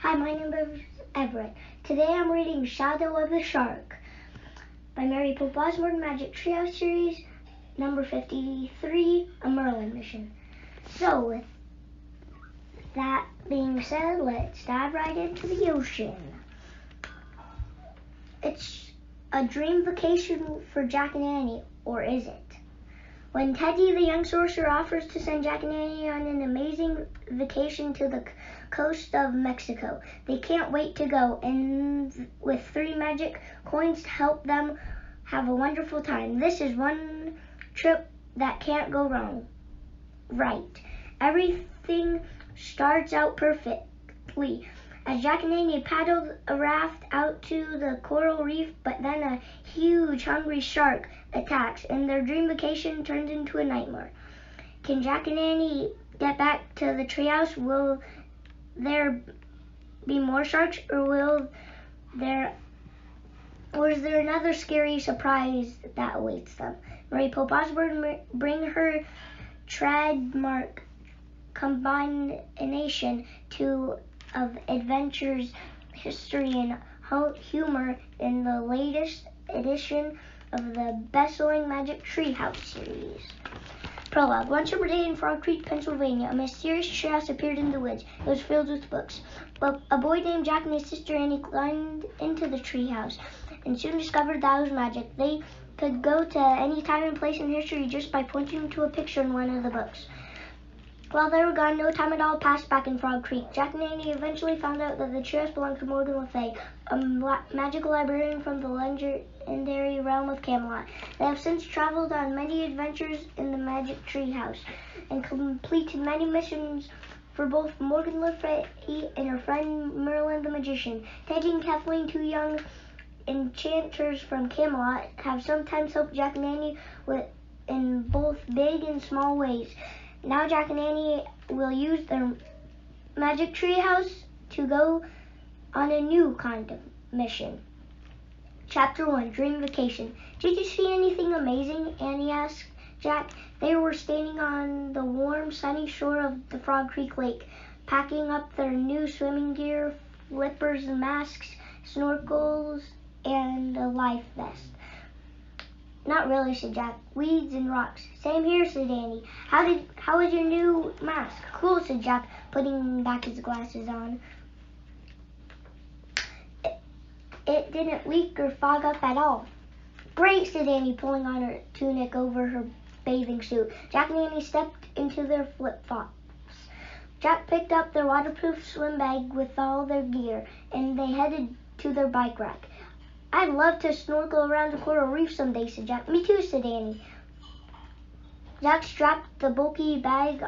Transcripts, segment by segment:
Hi, my name is Everett. Today I'm reading Shadow of the Shark by Mary Pope Osborne, Magic Treehouse Series, number 53, A Merlin Mission. So, with that being said, let's dive right into the ocean. It's a dream vacation for Jack and Annie, or is it? When Teddy the young sorcerer offers to send Jack and Annie on an amazing vacation to the coast of Mexico, they can't wait to go, and with 3 magic coins to help them have a wonderful time. This is one trip that can't go wrong. Right. Everything starts out perfectly as Jack and Annie paddled a raft out to the coral reef, but then a huge hungry shark attacks and their dream vacation turns into a nightmare. Can Jack and Annie get back to the treehouse? Will there be more sharks, or is there another scary surprise that awaits them? Mary Pope Osborne bring her trademark combination of adventures, history, and humor in the latest edition of the best-selling Magic Treehouse series. Prologue. One summer day in Frog Creek, Pennsylvania, a mysterious treehouse appeared in the woods. It was filled with books. But a boy named Jack and his sister Annie climbed into the treehouse and soon discovered that it was magic. They could go to any time and place in history just by pointing to a picture in one of the books. While they were gone, no time at all passed back in Frog Creek. Jack and Annie eventually found out that the treehouse belonged to Morgan Le Fay, a magical librarian from the legendary realm of Camelot. They have since traveled on many adventures in the Magic Treehouse and completed many missions for both Morgan Le Fay and her friend Merlin the Magician. Teddy and Kathleen, 2 young enchanters from Camelot, have sometimes helped Jack and Annie in both big and small ways. Now Jack and Annie will use their Magic Treehouse to go on a new kind of mission. Chapter 1, Dream Vacation. Did you see anything amazing? Annie asked Jack. They were standing on the warm, sunny shore of the Frog Creek Lake, packing up their new swimming gear, flippers, masks, snorkels, and a life vest. Not really, said Jack. Weeds and rocks. Same here, said Annie. How was your new mask? Cool, said Jack, putting back his glasses on. It didn't leak or fog up at all. Great, said Annie, pulling on her tunic over her bathing suit. Jack and Annie stepped into their flip-flops. Jack picked up their waterproof swim bag with all their gear, and they headed to their bike rack. I'd love to snorkel around the coral reef someday, said Jack. Me too, said Annie. Jack strapped the bulky bag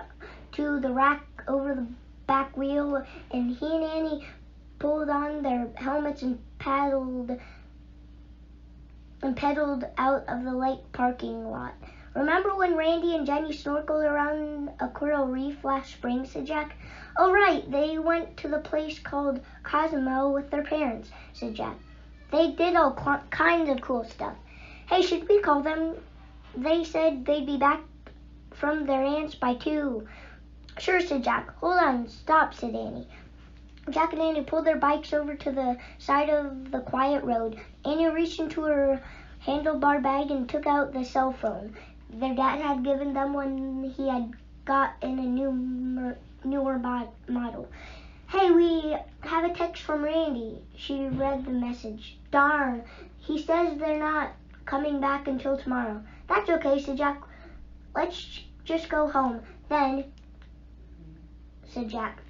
to the rack over the back wheel, and he and Annie pulled on their helmets and pedaled out of the lake parking lot. Remember when Randy and Jenny snorkeled around a coral reef last spring, said Jack. Oh, right, they went to the place called Cozumel with their parents, said Jack. They did all kinds of cool stuff. Hey, should we call them? They said they'd be back from their aunt's by 2. Sure, said Jack. Hold on, stop, said Annie. Jack and Annie pulled their bikes over to the side of the quiet road. Annie reached into her handlebar bag and took out the cell phone their dad had given them when he had got in a newer model. Hey, we have a text from Randy. She read the message. Darn, he says they're not coming back until tomorrow. That's okay, said Jack. Let's just go home then, said Jack.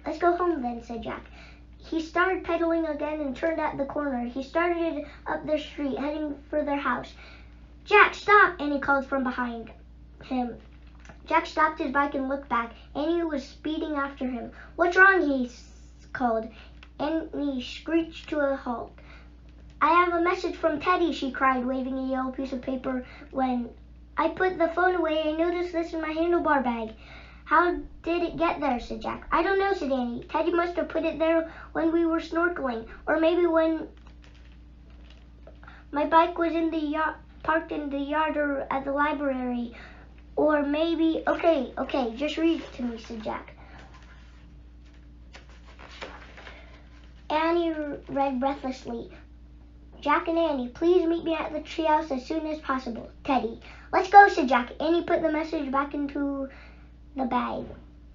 Let's go home then, said Jack. He started pedaling again and turned at the corner. He started up their street, heading for their house. Jack, stop, Annie called from behind him. Jack stopped his bike and looked back. Annie was speeding after him. What's wrong? He called. Annie screeched to a halt. I have a message from Teddy, she cried, waving a yellow piece of paper. When I put the phone away, I noticed this in my handlebar bag. How did it get there, said Jack. I don't know, said Annie. Teddy must have put it there when we were snorkeling, or maybe when my bike was in the parked in the yard or at the library. Or maybe, okay, just read it to me, said Jack. Annie read breathlessly. Jack and Annie, please meet me at the treehouse as soon as possible. Teddy. Let's go, said Jack. Annie put the message back into the bag,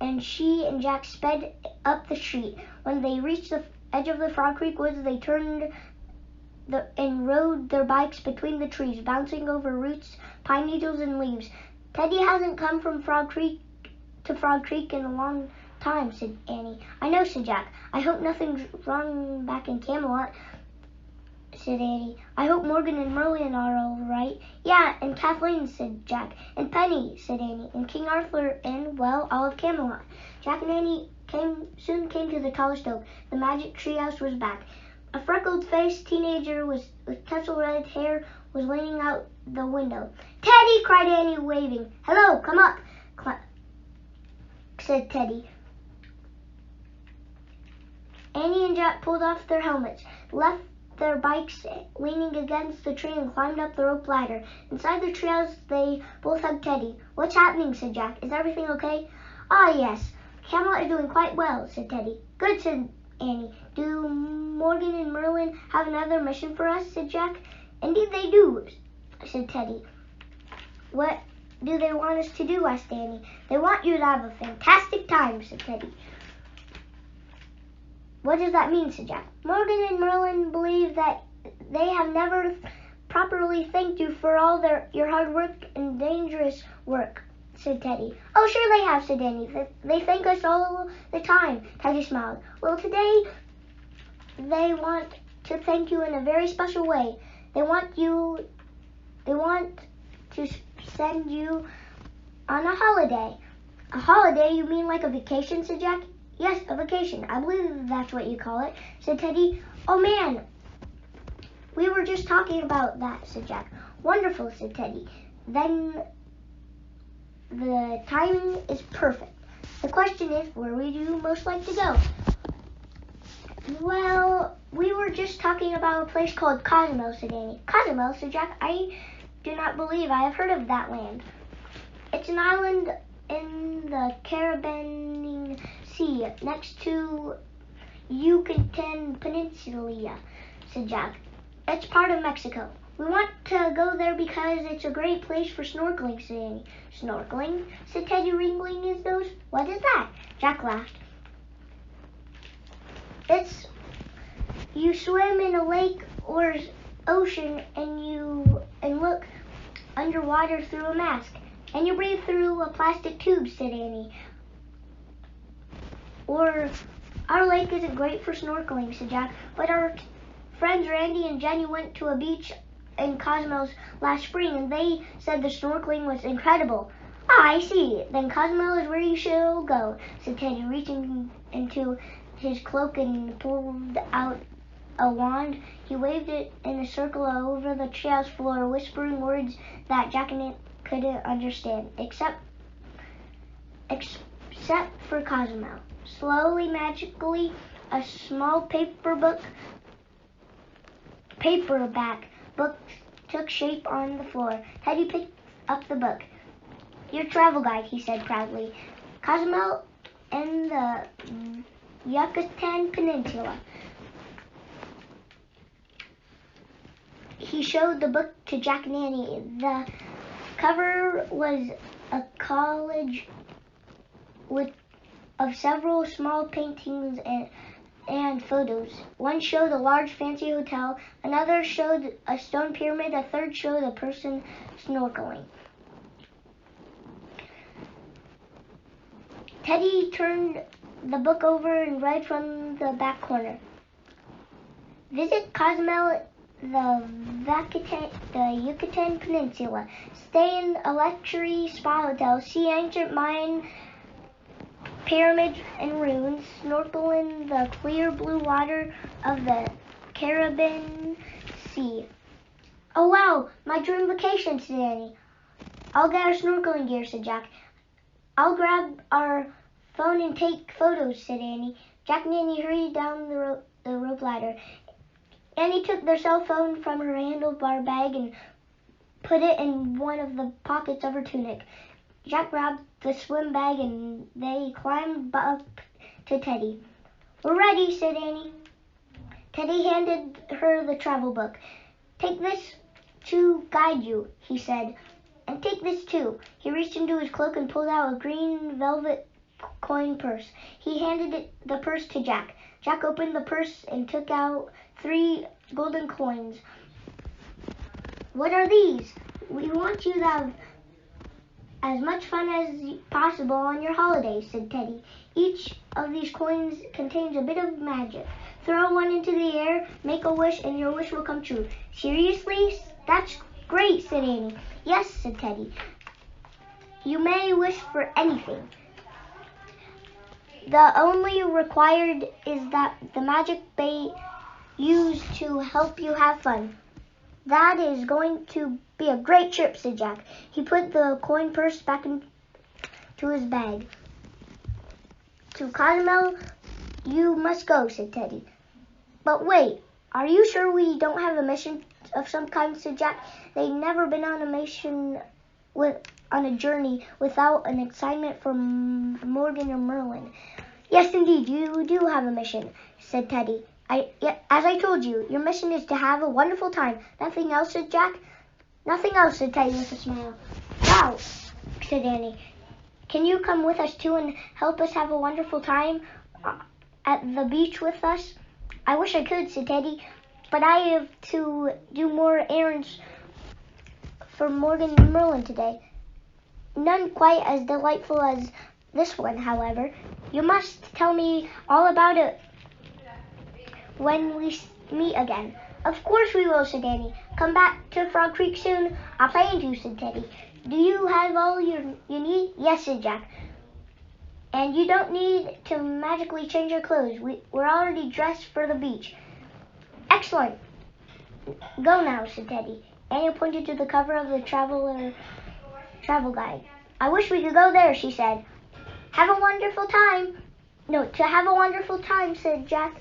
and she and Jack sped up the street. When they reached the edge of the Frog Creek woods, they turned and rode their bikes between the trees, bouncing over roots, pine needles, and leaves. Teddy hasn't come from Frog Creek in a long time, said Annie. I know, said Jack. I hope nothing's wrong back in Camelot, said Annie. I hope Morgan and Merlin are all right. Yeah, and Kathleen, said Jack. And Penny, said Annie. And King Arthur and, well, all of Camelot. Jack and Annie soon came to the tallest oak. The magic treehouse was back. A freckled-faced teenager with tussle-red hair was leaning out the window. Teddy, cried Annie, waving. Hello, come up, said Teddy. Annie and Jack pulled off their helmets, left their bikes leaning against the tree, and climbed up the rope ladder. Inside the treehouse, they both hugged Teddy. What's happening, said Jack. Is everything okay? Ah, yes. Camelot is doing quite well, said Teddy. Good, said Annie. Do Morgan and Merlin have another mission for us, said Jack. Indeed they do, said Teddy. What do they want us to do, asked Annie. They want you to have a fantastic time, said Teddy. What does that mean, said Jack. Morgan and Merlin believe that they have never properly thanked you for all your hard work and dangerous work, said Teddy. Oh, sure they have, said Annie. They thank us all the time, Teddy smiled. Well, today they want to thank you in a very special way. They want to send you on a holiday. A holiday? You mean like a vacation, said Jack. Yes, a vacation. I believe that's what you call it, said Teddy. Oh, man, we were just talking about that, said Jack. Wonderful, said Teddy. Then the timing is perfect. The question is, where would you most like to go? Well, we were just talking about a place called Cozumel, said Annie. Cozumel, said Jack. I do not believe I have heard of that land. It's an island in the Caribbean Sea, next to Yucatan Peninsula, said Jack. It's part of Mexico. We want to go there because it's a great place for snorkeling, said Annie. Snorkeling? Said Teddy, wrinkling his nose. What is that? Jack laughed. It's you swim in a lake or ocean and look underwater through a mask. And you breathe through a plastic tube, said Annie. Or our lake isn't great for snorkeling, said Jack, but our friends Randy and Jenny went to a beach in Cozumel last spring, and they said the snorkeling was incredible. Ah, I see. Then Cozumel is where you should go, said Teddy, reaching into his cloak and pulled out a wand. He waved it in a circle over the treehouse floor, whispering words that Jack and Annie couldn't understand, except for Cozumel. Slowly, magically, a small paperback book took shape on the floor. Teddy picked up the book. Your travel guide, he said proudly. Cozumel and the Yucatan Peninsula. He showed the book to Jack and Annie. The cover was a collage of several small paintings and photos. One showed a large fancy hotel, another showed a stone pyramid, a third showed a person snorkeling. Teddy turned the book over and read from the back corner. Visit Cozumel, the Yucatan Peninsula. Stay in a luxury spa hotel. See ancient Mayan pyramids and ruins. Snorkel in the clear blue water of the Caribbean Sea. Oh wow, my dream vacation, said Annie. I'll get our snorkeling gear, said Jack. I'll grab our phone and take photos, said Annie. Jack and Annie hurried down the rope ladder. Annie took their cell phone from her handlebar bag and put it in one of the pockets of her tunic. Jack grabbed the swim bag and they climbed up to Teddy. We're ready, said Annie. Teddy handed her the travel book. "Take this to guide you," he said. "And take this too." He reached into his cloak and pulled out a green velvet coin purse. He handed the purse to Jack. Jack opened the purse and took out 3 golden coins. "What are these?" "We want you to have as much fun as possible on your holidays," said Teddy. "Each of these coins contains a bit of magic. Throw one into the air, make a wish, and your wish will come true." "Seriously? That's great," said Annie. "Yes," said Teddy. "You may wish for anything. The only required is that the magic be used to help you have fun." "That is going to be a great trip," said Jack. He put the coin purse back into his bag. "To Cozumel you must go," said Teddy. "But wait, are you sure we don't have a mission of some kind?" said Jack. They'd never been on a journey without an assignment from Morgan or Merlin. "Yes, indeed, you do have a mission," said Teddy. As I told you, your mission is to have a wonderful time." "Nothing else?" said Jack. "Nothing else," said Teddy with a smile. "Wow," said Annie. "Can you come with us too and help us have a wonderful time at the beach with us?" "I wish I could," said Teddy, "but I have to do more errands for Morgan and Merlin today. None quite as delightful as this one, however. You must tell me all about it when we meet again." "Of course we will," said Annie. "Come back to Frog Creek soon." "I plan to," said Teddy. "Do you have all you need?" "Yes," said Jack. "And you don't need to magically change your clothes. We're already dressed for the beach." "Excellent. Go now," said Teddy. Annie pointed to the cover of the travel guide. "I wish we could go there," she said. "Have a wonderful time." "No, to have a wonderful time," said Jack.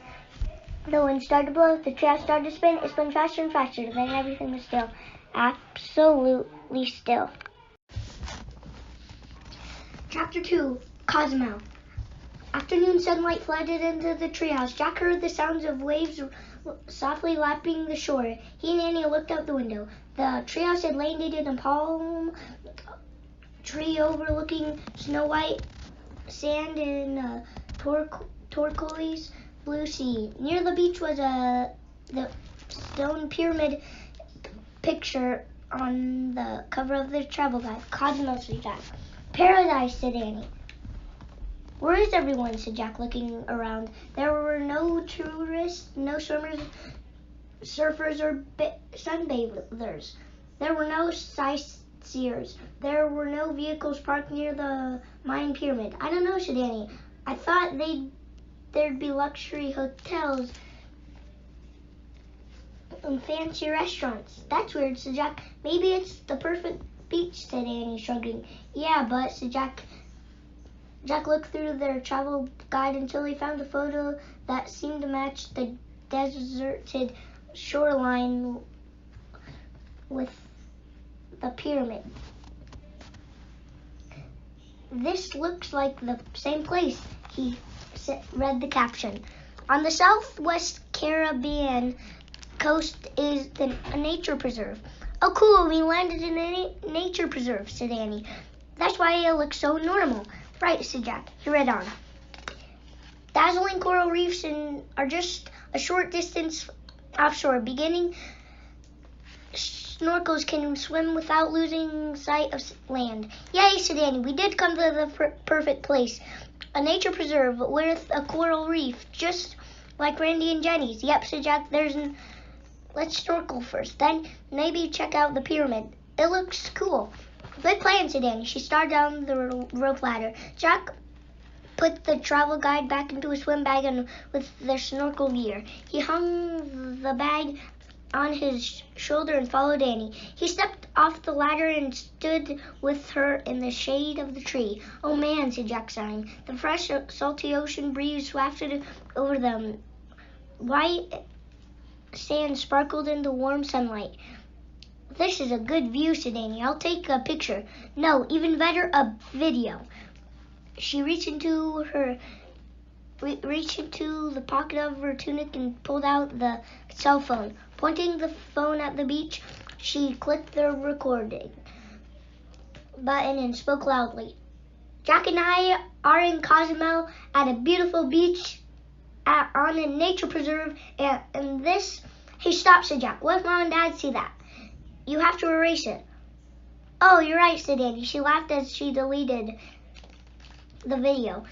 The wind started to blow. The trail started to spin. It spun faster and faster. Then everything was still. Absolutely still. Chapter 2. Cozumel. Afternoon sunlight flooded into the treehouse. Jack heard the sounds of waves softly lapping the shore. He and Annie looked out the window. The treehouse had landed in a palm tree overlooking snow-white sand and a turquoise blue sea. Near the beach was the stone pyramid picture on the cover of the travel guide. "Cozumel," said Jack. "Paradise," said Annie. "Where is everyone?" said Jack, looking around. There were no tourists, no swimmers, surfers, or sunbathers. There were no sightseers. There were no vehicles parked near the Mayan pyramid. "I don't know," said Annie. "I thought there'd be luxury hotels and fancy restaurants." "That's weird," said Jack. "Maybe it's the perfect beach," said Annie, shrugging. "Yeah, but," said Jack. Jack looked through their travel guide until he found a photo that seemed to match the deserted shoreline with the pyramid. "This looks like the same place," he read the caption. "On the southwest Caribbean coast is a nature preserve." "Oh, cool, we landed in a nature preserve," said Annie. "That's why it looks so normal." "Right," said Jack. He read on. "Dazzling coral reefs are just a short distance offshore. Beginning snorkels can swim without losing sight of land." "Yay," said Annie. "We did come to the perfect place. A nature preserve with a coral reef, just like Randy and Jenny's." "Yep," said Jack. Let's snorkel first, then maybe check out the pyramid. It looks cool." "Good plan," said Annie. She started down the rope ladder. Jack put the travel guide back into his swim bag and with their snorkel gear. He hung the bag on his shoulder and followed Annie. He stepped off the ladder and stood with her in the shade of the tree. "Oh man," said Jack, sighing. The fresh, salty ocean breeze wafted over them. White sand sparkled in the warm sunlight. "This is a good view," said Annie. "I'll take a picture. No, even better, a video." She reached into her reached into the pocket of her tunic and pulled out the cell phone. Pointing the phone at the beach, she clicked the recording button and spoke loudly. Jack and I are in Cozumel at a beautiful beach on a nature preserve, and this... Hey, stop, said Jack. What if Mom and Dad see that? You have to erase it. Oh, you're right, said Annie. She laughed as she deleted the video.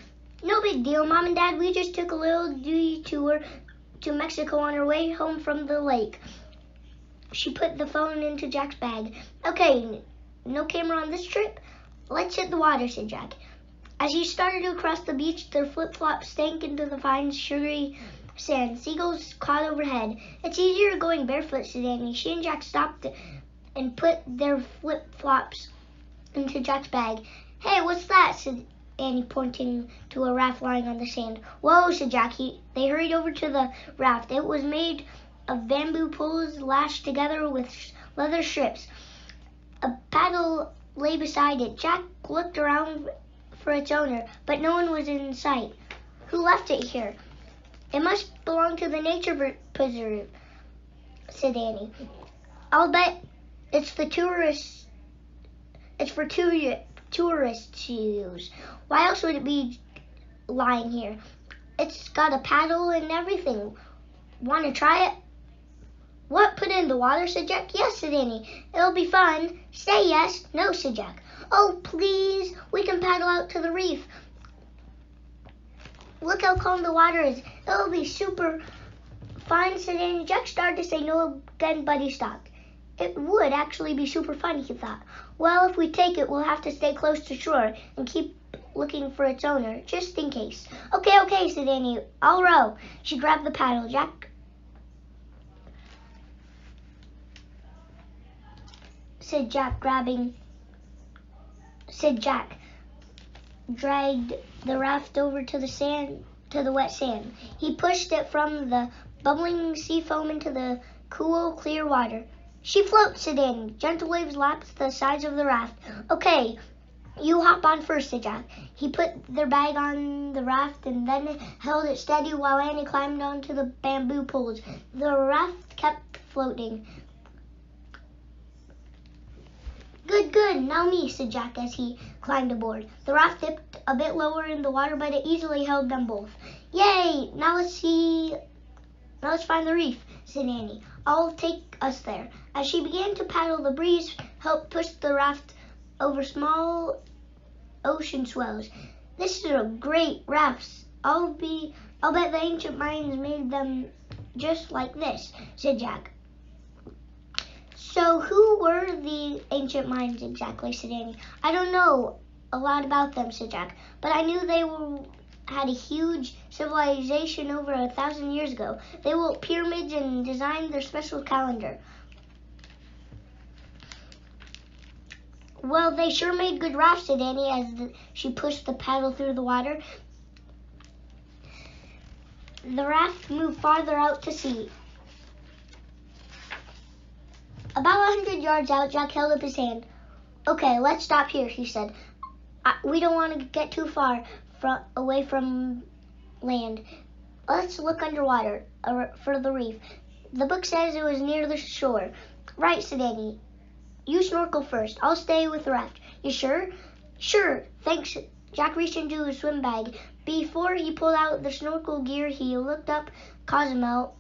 No big deal, Mom and Dad. We just took a little detour to Mexico on our way home from the lake. She put the phone into Jack's bag. Okay, no camera on this trip? Let's hit the water, said Jack. As he started to cross the beach, their flip-flops stank into the fine, sugary sand. Seagulls caught overhead. It's easier going barefoot, said Annie. She and Jack stopped and put their flip-flops into Jack's bag. Hey, what's that? Said Annie, pointing to a raft lying on the sand. Whoa, said Jack. They hurried over to the raft. It was made of bamboo poles lashed together with leather strips. A paddle lay beside it. Jack looked around for its owner, but no one was in sight. Who left it here? It must belong to the nature preserve, said Annie. I'll bet it's for tourists to use. Why else would it be lying here? It's got a paddle and everything. Want to try it? What, put it in the water, said Jack. Yes, said Annie. It'll be fun. Say yes. No, said Jack. Oh, please. We can paddle out to the reef. Look how calm the water is. It'll be super fun, said Annie. Jack started to say no again, but he stopped. It would actually be super fun, he thought. Well, if we take it, we'll have to stay close to shore and keep looking for its owner, just in case. Okay, said Annie. I'll row. She grabbed the paddle. Jack dragged the raft over to the wet sand. He pushed it from the bubbling sea foam into the cool, clear water. She floats, said Annie. Gentle waves lapped the sides of the raft. Okay, you hop on first, said Jack. He put their bag on the raft and then held it steady while Annie climbed onto the bamboo poles. The raft kept floating. Good, now me, said Jack as he climbed aboard. The raft dipped a bit lower in the water, but it easily held them both. Yay! Now let's find the reef, said Annie. I'll take us there. As she began to paddle, the breeze helped push the raft over small ocean swells. This is a great raft. I'll bet the ancient Mayans made them just like this, said Jack. So who were the ancient Mayans exactly, said Annie. I don't know a lot about them, said Jack, but I knew they had a huge civilization over 1,000 years ago. They built pyramids and designed their special calendar. Well, they sure made good rafts, said Annie as she pushed the paddle through the water. The raft moved farther out to sea. About 100 yards out, Jack held up his hand. Okay, let's stop here, he said. We don't want to get too far away from land. Let's look underwater for the reef. The book says it was near the shore. Right, said Annie. You snorkel first. I'll stay with the raft. You sure? Sure, thanks. Jack reached into his swim bag. Before he pulled out the snorkel gear, he looked up Cozumel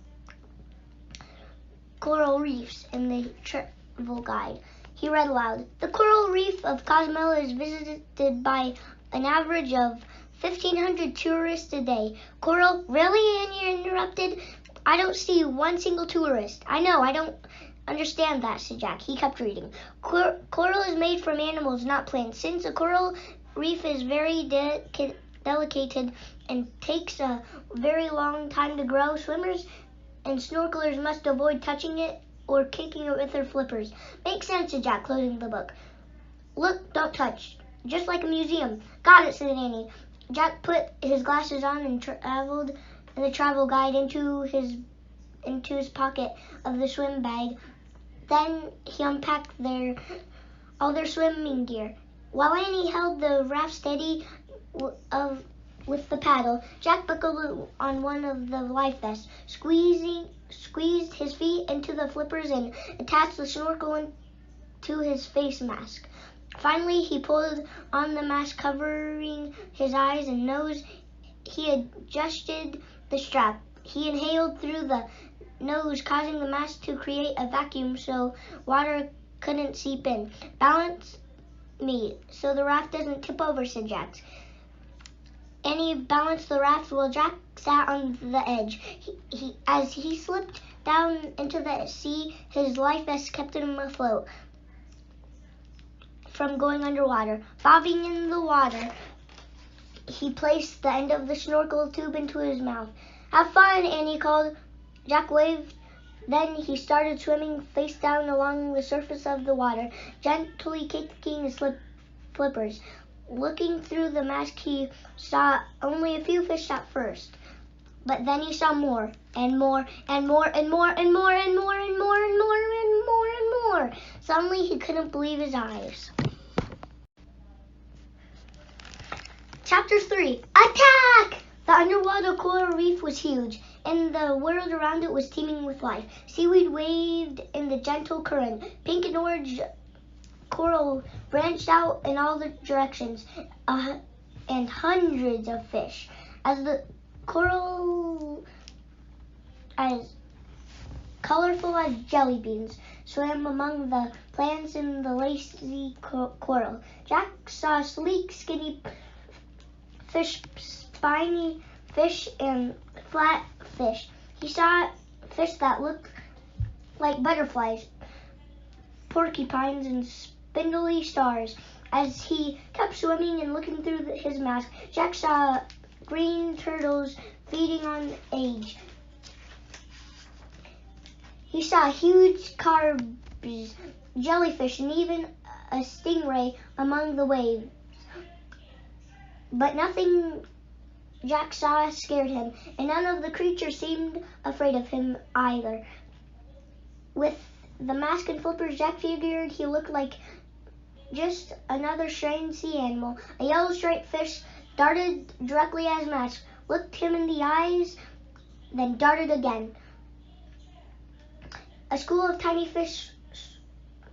coral reefs in the travel guide. He read aloud. The coral reef of Cozumel is visited by an average of 1,500 tourists a day. Coral? Really? Annie interrupted. I don't see one single tourist. I know, I don't understand that, said Jack. He kept reading. Coral is made from animals, not plants. Since a coral reef is very delicate and takes a very long time to grow, swimmers and snorkelers must avoid touching it or kicking it with their flippers. Makes sense, said Jack, closing the book. Look, don't touch. Just like a museum. Got it, said Annie. Jack put his glasses on and traveled the travel guide into his pocket of the swim bag. Then he unpacked all their swimming gear. While Annie held the raft steady with the paddle. Jack buckled on one of the life vests, squeezed his feet into the flippers, and attached the snorkel into his face mask. Finally, he pulled on the mask covering his eyes and nose. He adjusted the strap. He inhaled through the nose, causing the mask to create a vacuum so water couldn't seep in. "Balance me so the raft doesn't tip over," said Jack. Annie balanced the raft while Jack sat on the edge. As he slipped down into the sea, his life vest kept him afloat from going underwater. Bobbing in the water, he placed the end of the snorkel tube into his mouth. "Have fun," Annie called. Jack waved. Then he started swimming face down along the surface of the water, gently kicking his flippers. Looking through the mask, he saw only a few fish at first, but then he saw more and more and more and more and more and more and more and more and more and more. Suddenly, he couldn't believe his eyes. Chapter 3. Attack! The underwater coral reef was huge, and the world around it was teeming with life. Seaweed waved in the gentle current. Pink and orange coral branched out in all the directions, and hundreds of fish, as colorful as jelly beans, swam among the plants in the lacy coral. Jack saw sleek, skinny fish, spiny fish, and flat fish. He saw fish that looked like butterflies, porcupines, and spindly stars. As he kept swimming and looking through his mask, Jack saw green turtles feeding on algae. He saw huge crabs, jellyfish, and even a stingray among the waves. But nothing Jack saw scared him, and none of the creatures seemed afraid of him either. With the mask and flippers, Jack figured he looked like just another strange sea animal. A yellow striped fish darted directly at his mask, looked him in the eyes, then darted again. A school of tiny fish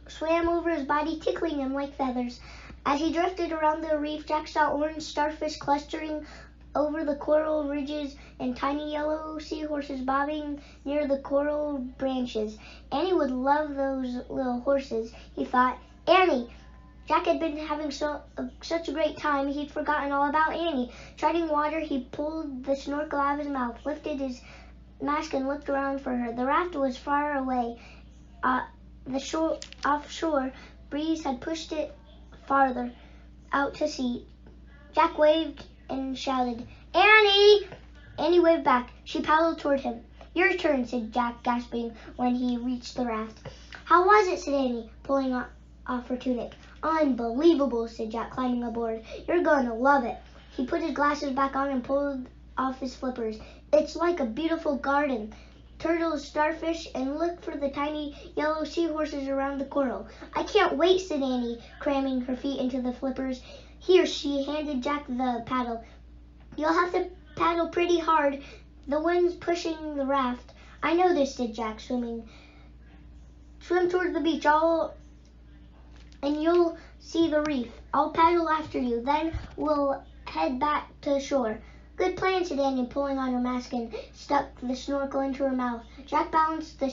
swam over his body, tickling him like feathers. As he drifted around the reef, Jack saw orange starfish clustering over the coral ridges and tiny yellow seahorses bobbing near the coral branches. Annie would love those little horses, he thought. Annie! Jack had been having such a great time, he'd forgotten all about Annie. Treading water, he pulled the snorkel out of his mouth, lifted his mask, and looked around for her. The raft was far away. Offshore breeze had pushed it farther out to sea. Jack waved and shouted, "Annie!" Annie waved back. She paddled toward him. "Your turn," said Jack, gasping when he reached the raft. "How was it?" said Annie, pulling off her tunic. "Unbelievable," said Jack, climbing aboard. "You're going to love it." He put his glasses back on and pulled off his flippers. "It's like a beautiful garden. Turtles, starfish, and look for the tiny yellow seahorses around the coral." "I can't wait," said Annie, cramming her feet into the flippers. "Here," she handed Jack the paddle. "You'll have to paddle pretty hard. The wind's pushing the raft." "I know this," said Jack, swimming. "Swim toward the beach, and you'll see the reef. I'll paddle after you, then we'll head back to shore." "Good plan," said Annie, pulling on her mask and stuck the snorkel into her mouth. Jack balanced the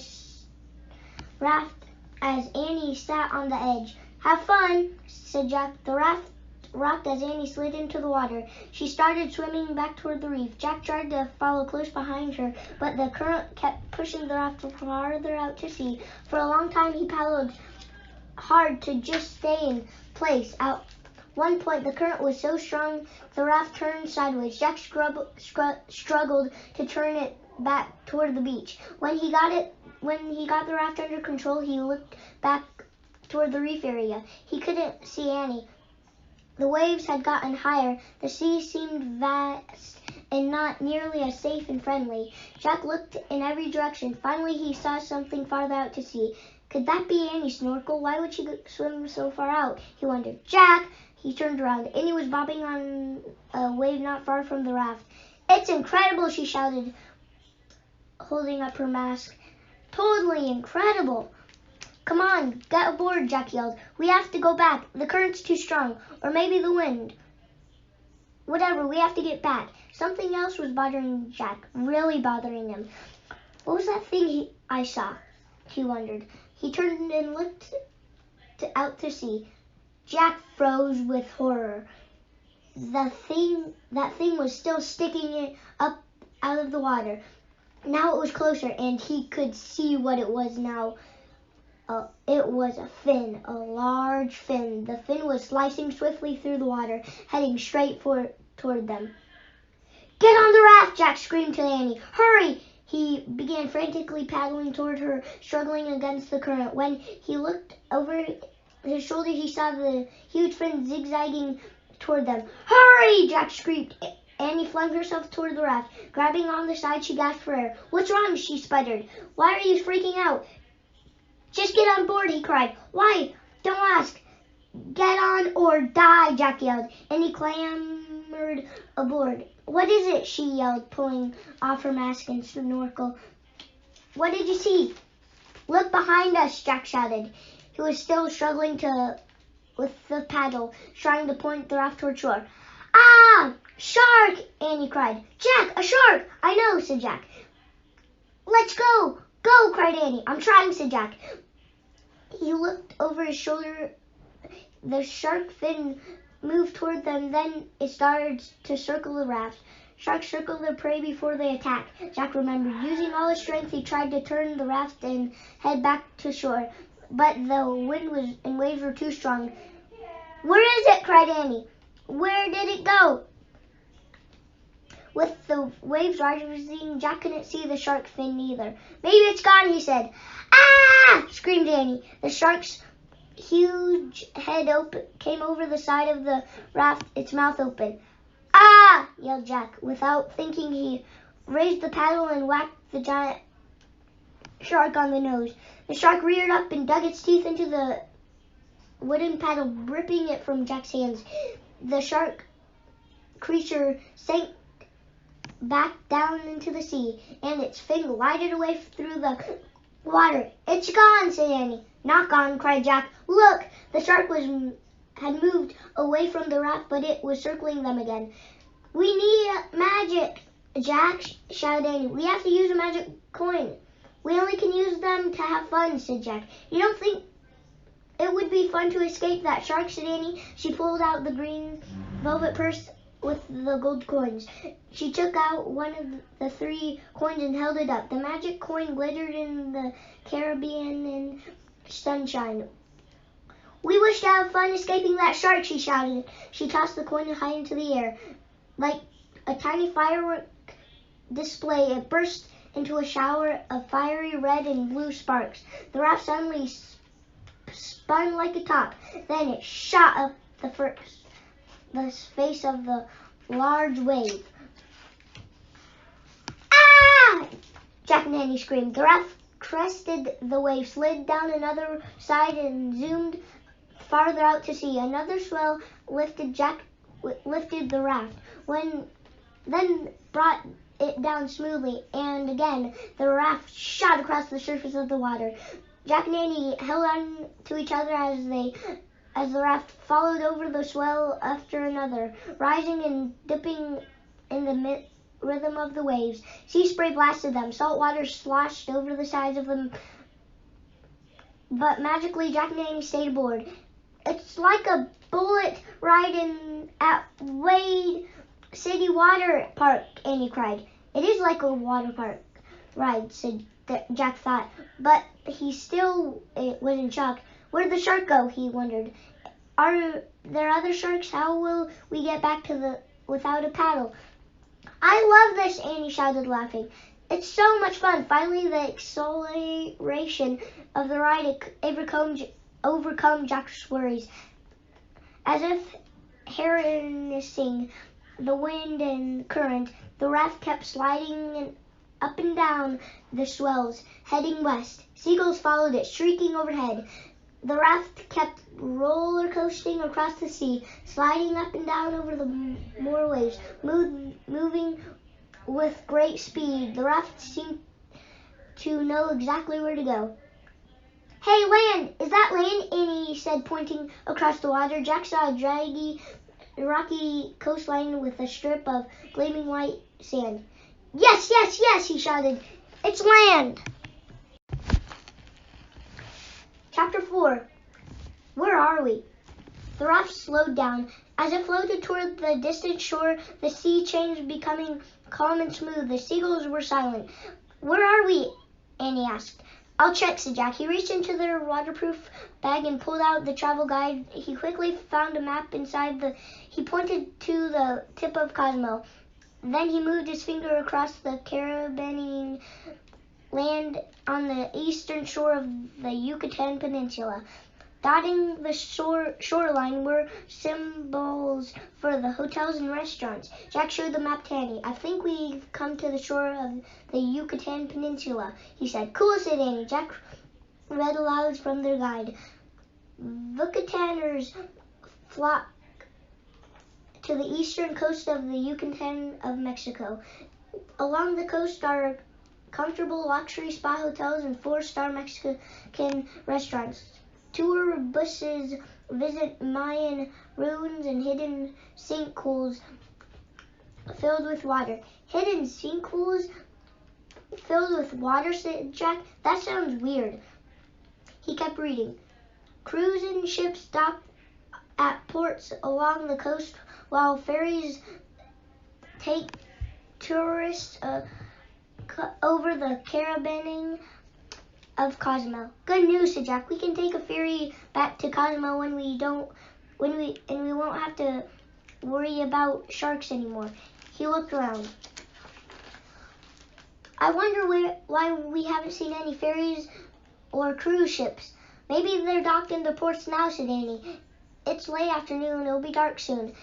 raft as Annie sat on the edge. "Have fun," said Jack. The raft rocked as Annie slid into the water. She started swimming back toward the reef. Jack tried to follow close behind her, but the current kept pushing the raft farther out to sea. For a long time, he paddled hard to just stay in place. At one point, the current was so strong the raft turned sideways. Jack struggled to turn it back toward the beach. When he got the raft under control, he looked back toward the reef area. He couldn't see Annie. The waves had gotten higher. The sea seemed vast and not nearly as safe and friendly. Jack looked in every direction. Finally, he saw something farther out to sea. Could that be Annie's snorkel? Why would she swim so far out? He wondered. "Jack!" he turned around. Annie was bobbing on a wave not far from the raft. "It's incredible," she shouted, holding up her mask. "Totally incredible." "Come on, get aboard," Jack yelled. "We have to go back. The current's too strong. Or maybe the wind. Whatever, we have to get back." Something else was bothering Jack, really bothering him. "What was that thing I saw?" he wondered. He turned and looked out to sea. Jack froze with horror. That thing was still sticking it up out of the water. Now it was closer, and he could see what it was now. It was a fin, a large fin. The fin was slicing swiftly through the water, heading straight toward them. "Get on the raft!" Jack screamed to Annie. "Hurry!" He began frantically paddling toward her, struggling against the current. When he looked over his shoulder, he saw the huge fin zigzagging toward them. "Hurry!" Jack screamed. Annie flung herself toward the raft. Grabbing on the side, she gasped for air. "What's wrong?" she sputtered. "Why are you freaking out?" "Just get on board," he cried. "Why? Don't ask." "Get on or die," Jack yelled, and he clambered aboard. "What is it?" she yelled, pulling off her mask and snorkel. "What did you see?" "Look behind us," Jack shouted. He was still struggling with the paddle, trying to point the raft toward shore. "Ah! Shark!" Annie cried. "Jack, a shark!" "I know," said Jack. "Let's go! Go!" cried Annie. "I'm trying," said Jack. He looked over his shoulder. The shark fin moved toward them, then it started to circle the raft. Sharks circle their prey before they attack, Jack remembered. Using all his strength, he tried to turn the raft and head back to shore, but the wind and waves were too strong. "Where is it?" cried Annie. "Where did it go?" With the waves rising, Jack couldn't see the shark fin either. "Maybe it's gone," he said. "Ah!" screamed Annie. The shark's huge head came over the side of the raft, its mouth open. "Ah!" yelled Jack. Without thinking, he raised the paddle and whacked the giant shark on the nose. The shark reared up and dug its teeth into the wooden paddle, ripping it from Jack's hands. The shark creature sank back down into the sea, and its fin glided away through the water. "It's gone," said Annie. "Not gone," cried Jack. "Look!" The shark had moved away from the raft, but it was circling them again. "We need magic, Jack," shouted Annie. "We have to use a magic coin." "We only can use them to have fun," said Jack. "You don't think it would be fun to escape that shark?" said Annie. She pulled out the green velvet purse with the gold coins. She took out one of the 3 coins and held it up. The magic coin glittered in the Caribbean and sunshine. "We wish to have fun escaping that shark," she shouted. She tossed the coin high into the air. Like a tiny firework display, it burst into a shower of fiery red and blue sparks. The raft suddenly spun like a top. Then it shot up the face of the large wave. "Ah!" Jack and Annie screamed. The raft crested the wave, slid down another side, and zoomed farther out to sea. Another swell lifted the raft, then brought it down smoothly, and again the raft shot across the surface of the water. Jack and Annie held on to each other as the raft followed over the swell after another, rising and dipping in the rhythm of the waves. Sea spray blasted them. Salt water sloshed over the sides of them. But magically, Jack and Annie stayed aboard. "It's like a bullet ride at Wade City Water Park," Annie cried. "It is like a water park ride," said Jack thought, but he still was in shock. Where did the shark go? He wondered. Are there other sharks? How will we get back without a paddle? "I love this," Annie shouted, laughing. "It's so much fun." Finally, the exhilaration of the ride overcome Jack's worries. As if harnessing the wind and current, the raft kept sliding up and down the swells, heading west. Seagulls followed it, shrieking overhead. The raft kept roller coasting across the sea, sliding up and down over the more waves, moving with great speed. The raft seemed to know exactly where to go. "Hey, land! Is that land?" Annie said, pointing across the water. Jack saw a draggy, rocky coastline with a strip of gleaming white sand. "Yes, yes, yes!" he shouted. "It's land!" Chapter 4. Where are we? The raft slowed down. As it floated toward the distant shore, the sea changed, becoming calm and smooth. The seagulls were silent. "Where are we?" Annie asked. "I'll check," said Jack. He reached into their waterproof bag and pulled out the travel guide. He quickly found a map inside He pointed to the tip of Cozumel. Then he moved his finger across the Caribbean land on the eastern shore of the Yucatan Peninsula. Dotting the shoreline were symbols for the hotels and restaurants. Jack showed the map to Annie. "I think we've come to the shore of the Yucatan Peninsula," he said. "Cool," said Annie. Jack read aloud from their guide. "Yucataners flock to the eastern coast of the Yucatan of Mexico. Along the coast are comfortable luxury spa hotels and 4-star Mexican restaurants. Tour buses visit Mayan ruins and hidden sinkholes filled with water." "Hidden sinkholes filled with water," said Jack. "That sounds weird." He kept reading. "Cruising ships dock at ports along the coast while ferries take tourists over the Caribbean of Cozumel." "Good news," said Jack. "We can take a ferry back to Cozumel and we won't have to worry about sharks anymore." He looked around. "I wonder why we haven't seen any ferries or cruise ships." "Maybe they're docked in the ports now," said Annie. "It's late afternoon. It'll be dark soon."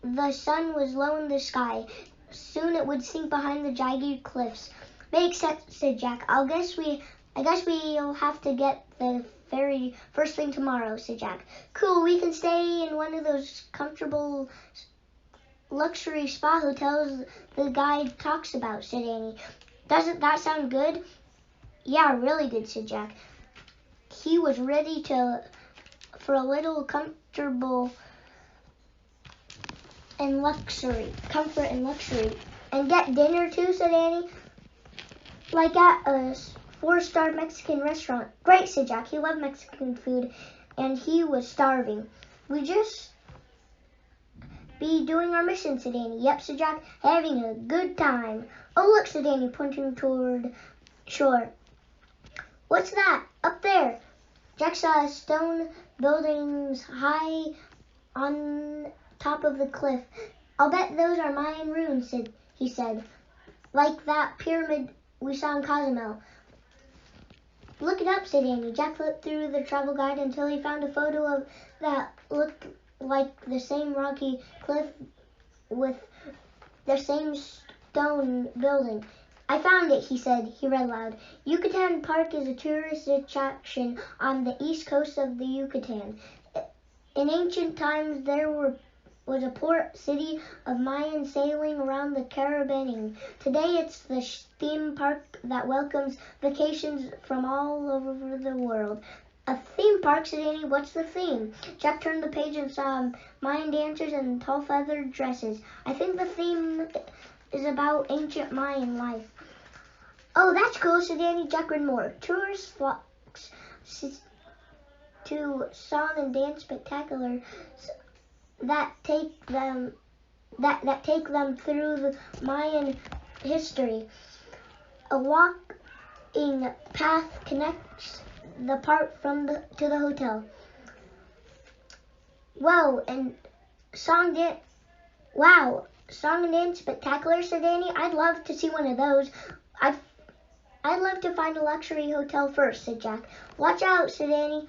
The sun was low in the sky. Soon it would sink behind the jagged cliffs. "Makes sense," said Jack. I guess we'll have to get the ferry first thing tomorrow," said Jack. "Cool, we can stay in one of those comfortable luxury spa hotels the guide talks about," said Annie. "Doesn't that sound good?" "Yeah, really good," said Jack. He was ready for a little comfort and luxury. "And get dinner too," said Annie. "Like at a 4-star Mexican restaurant." "Great," said Jack. He loved Mexican food and he was starving. "We just be doing our mission," said Annie. "Yep," said Jack. "Having a good time." "Oh, look," said Annie, pointing toward shore. "What's that up there?" Jack saw stone buildings high on top of the cliff. "I'll bet those are Mayan ruins," he said. "Like that pyramid we saw in Cozumel." "Look it up," said Annie. Jack flipped through the travel guide until he found a photo that looked like the same rocky cliff with the same stone building. "I found it," he said. He read aloud. "Yucatan Park is a tourist attraction on the east coast of the Yucatan. In ancient times, there was a port city of Mayan sailing around the Caribbean. Today, it's the theme park that welcomes vacations from all over the world." "A theme park," said Annie. "What's the theme?" Jack turned the page and saw Mayan dancers in tall feathered dresses. "I think the theme is about ancient Mayan life." "Oh, that's cool," said Annie. Jack read more. "Tourists flock to song and dance spectaculars that take them through the Mayan history. A walking path connects the park to the hotel." Wow, song and dance spectacular," said Annie. "I'd love to see one of those." I'd love to find a luxury hotel first," said Jack. "Watch out," said Annie.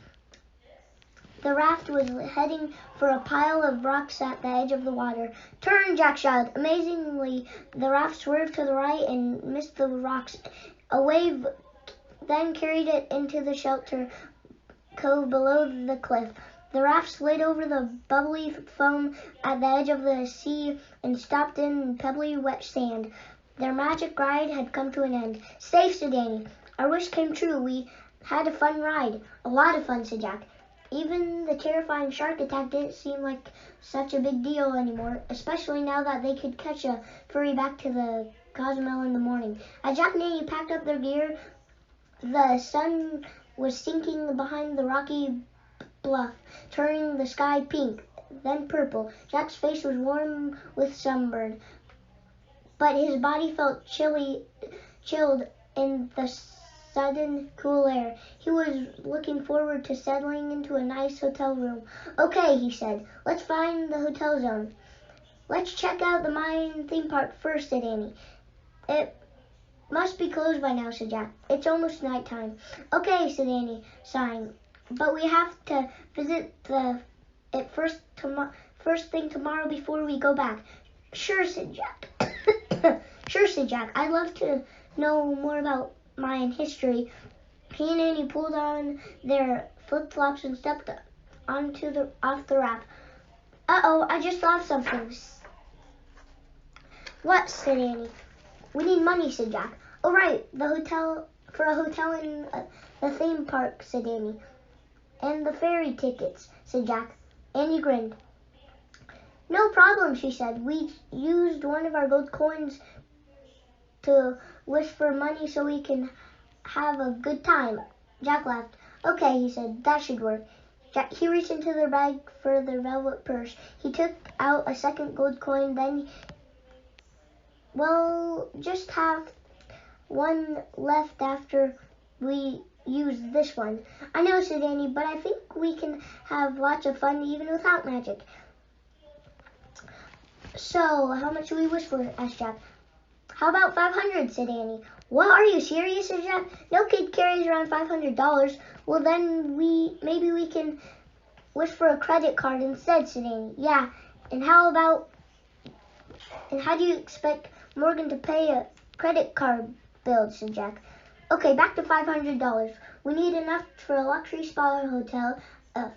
The raft was heading for a pile of rocks at the edge of the water. "Turn," Jack shouted. Amazingly, the raft swerved to the right and missed the rocks. A wave then carried it into the shelter cove below the cliff. The raft slid over the bubbly foam at the edge of the sea and stopped in pebbly wet sand. Their magic ride had come to an end. "Safe," said Danny. "Our wish came true. We had a fun ride." "A lot of fun," said Jack. Even the terrifying shark attack didn't seem like such a big deal anymore, especially now that they could catch a ferry back to the Cozumel in the morning. As Jack and Danny packed up their gear, the sun was sinking behind the rocky bluff, turning the sky pink, then purple. Jack's face was warm with sunburn, but his body felt chilled in the sudden cool air. He was looking forward to settling into a nice hotel room. "Okay," he said, "let's find the hotel zone." "Let's check out the Mayan theme park first," said Annie. "It must be closed by now," said Jack. "It's almost nighttime." "Okay," said Annie, sighing. "But we have to visit it first thing tomorrow before we go back." "Sure," said Jack. "Sure," said Jack. "I'd love to know more about Mayan history." He and Annie pulled on their flip-flops and stepped off the raft. "Uh-oh, I just thought of something." "What?" said Annie. "We need money," said Jack. "Oh, right, for a hotel in the theme park," said Annie. "And the ferry tickets," said Jack. Annie grinned. "No problem," she said. "We used one of our gold coins to wish for money so we can have a good time." Jack laughed. "Okay," he said, "that should work." He reached into their bag for their velvet purse. He took out a second gold coin, then, "Well, just have one left after we use this one." "I know," said Annie, "but I think we can have lots of fun even without magic." "So, how much do we wish for?" asked Jack. "How about 500, said Annie. "What, are you serious?" said Jack. "No kid carries around $500. "Well, then maybe we can wish for a credit card instead," said Annie. "Yeah, and how do you expect Morgan to pay a credit card bill?" said Jack. "Okay, back to $500. We need enough for a luxury spa hotel, a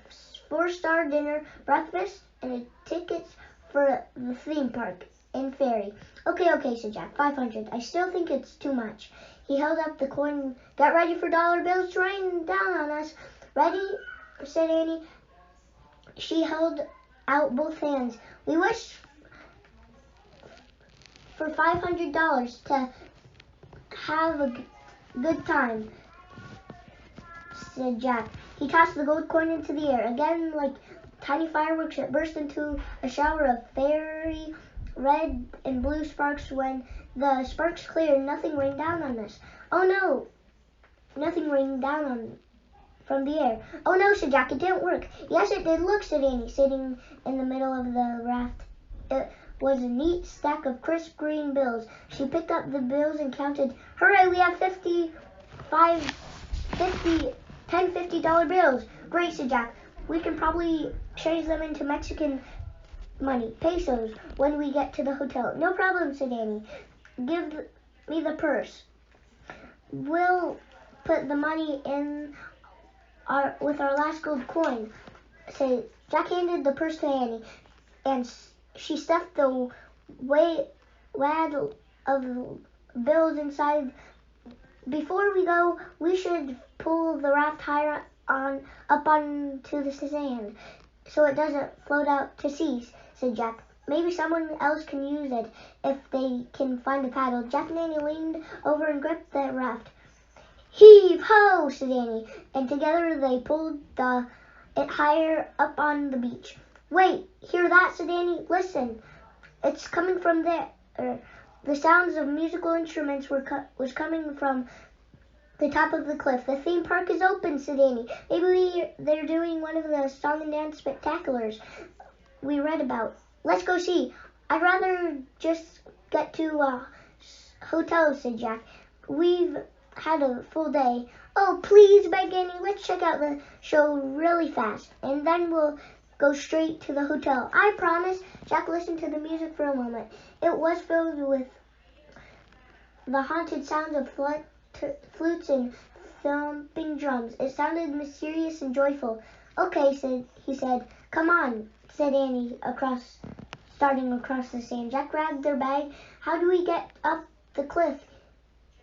4-star dinner, breakfast, and tickets for the theme park and ferry." Okay, said Jack. 500. I still think it's too much." He held up the coin. "Get ready for dollar bills to rain down on us." "Ready?" said Annie. She held out both hands. "We wish for $500 to have a good time," said Jack. He tossed the gold coin into the air. Again, like tiny fireworks, it burst into a shower of fairy red and blue sparks. When the sparks cleared, nothing rained down on us. "Oh no!" Nothing rained down from the air. "Oh no," said Jack, "it didn't work." "Yes, it did. Look," said Annie, sitting in the middle of the raft. It was a neat stack of crisp green bills. She picked up the bills and counted. "Hooray, we have 10 $50 bills. "Great," said Jack. "We can probably change them into Mexican money, pesos, when we get to the hotel." "No problem," said Annie. "Give me the purse. We'll put the money in with our last gold coin." So Jack handed the purse to Annie, and she stuffed the wad of bills inside. "Before we go, we should pull the raft higher up onto the sand, so it doesn't float out to sea," said Jack. "Maybe someone else can use it if they can find a paddle." Jack and Annie leaned over and gripped the raft. "Heave ho!" said Annie, and together they pulled it higher up on the beach. "Wait, hear that?" said Annie. "Listen, it's coming from there." The sounds of musical instruments was coming from the top of the cliff. "The theme park is open," said Annie. "Maybe they're doing one of the song and dance spectaculars we read about. Let's go see." "I'd rather just get to a hotel," said Jack. "We've had a full day." "Oh, please," begged Annie. "Let's check out the show really fast, and then we'll go straight to the hotel." "I promise." Jack listened to the music for a moment. It was filled with the haunted sounds of flutes and thumping drums. It sounded mysterious and joyful. Okay, he said. Come on, said Annie, starting across the sand. Jack grabbed their bag. How do we get up the cliff?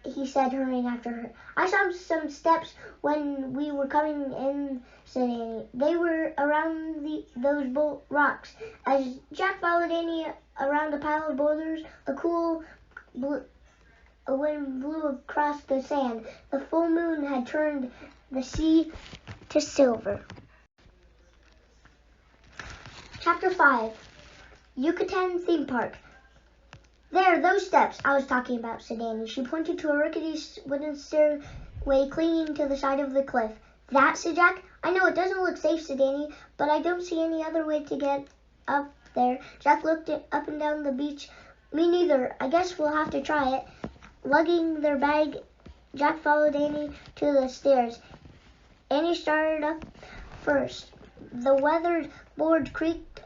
He said, hurrying after her. I saw some steps when we were coming in, said Annie. They were around those rocks. As Jack followed Annie around a pile of boulders, a cool wind blew across the sand. The full moon had turned the sea to silver. Chapter 5. Yucatan Theme Park. There, those steps I was talking about, said Annie. She pointed to a rickety wooden stairway clinging to the side of the cliff. That, said Jack. I know it doesn't look safe, said Annie, but I don't see any other way to get up there. Jack looked up and down the beach. Me neither. I guess we'll have to try it. Lugging their bag, Jack followed Annie to the stairs. Annie started up first. The weathered board creaked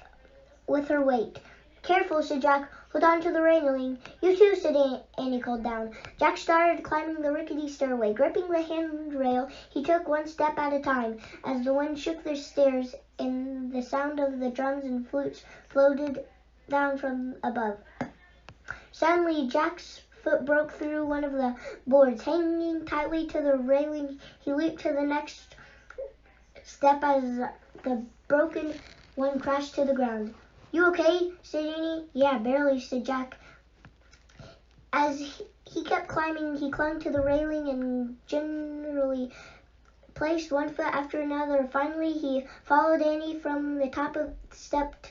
with her weight. Careful, said Jack. Hold on to the railing. You too, said Annie, called down. Jack started climbing the rickety stairway. Gripping the handrail, he took one step at a time. As the wind shook the stairs and the sound of the drums and flutes floated down from above. Suddenly, Jack's foot broke through one of the boards. Hanging tightly to the railing, he leaped to the next step as the broken one crashed to the ground. You okay? Said Annie. Yeah, barely, said Jack. As he kept climbing, he clung to the railing and gingerly placed one foot after another. Finally, he followed Annie from the top of the step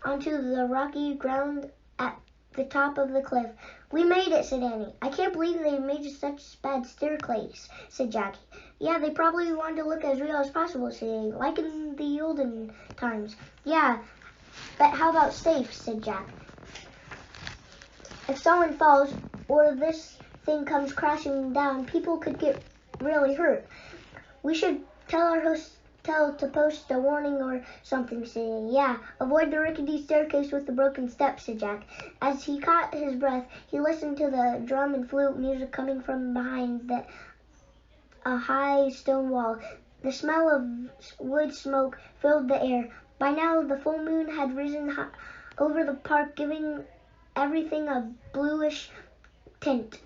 onto the rocky ground at the top of the cliff. We made it, said Annie. I can't believe they made such bad staircase, said Jack. Yeah, they probably wanted to look as real as possible, said Annie, like in the olden times. Yeah, but how about safe, said Jack. If someone falls or this thing comes crashing down, people could get really hurt. We should tell our hotel to post a warning or something, said Annie. Yeah, avoid the rickety staircase with the broken steps, said Jack. As he caught his breath, he listened to the drum and flute music coming from behind a high stone wall. The smell of wood smoke filled the air. By now, the full moon had risen over the park, giving everything a bluish tint.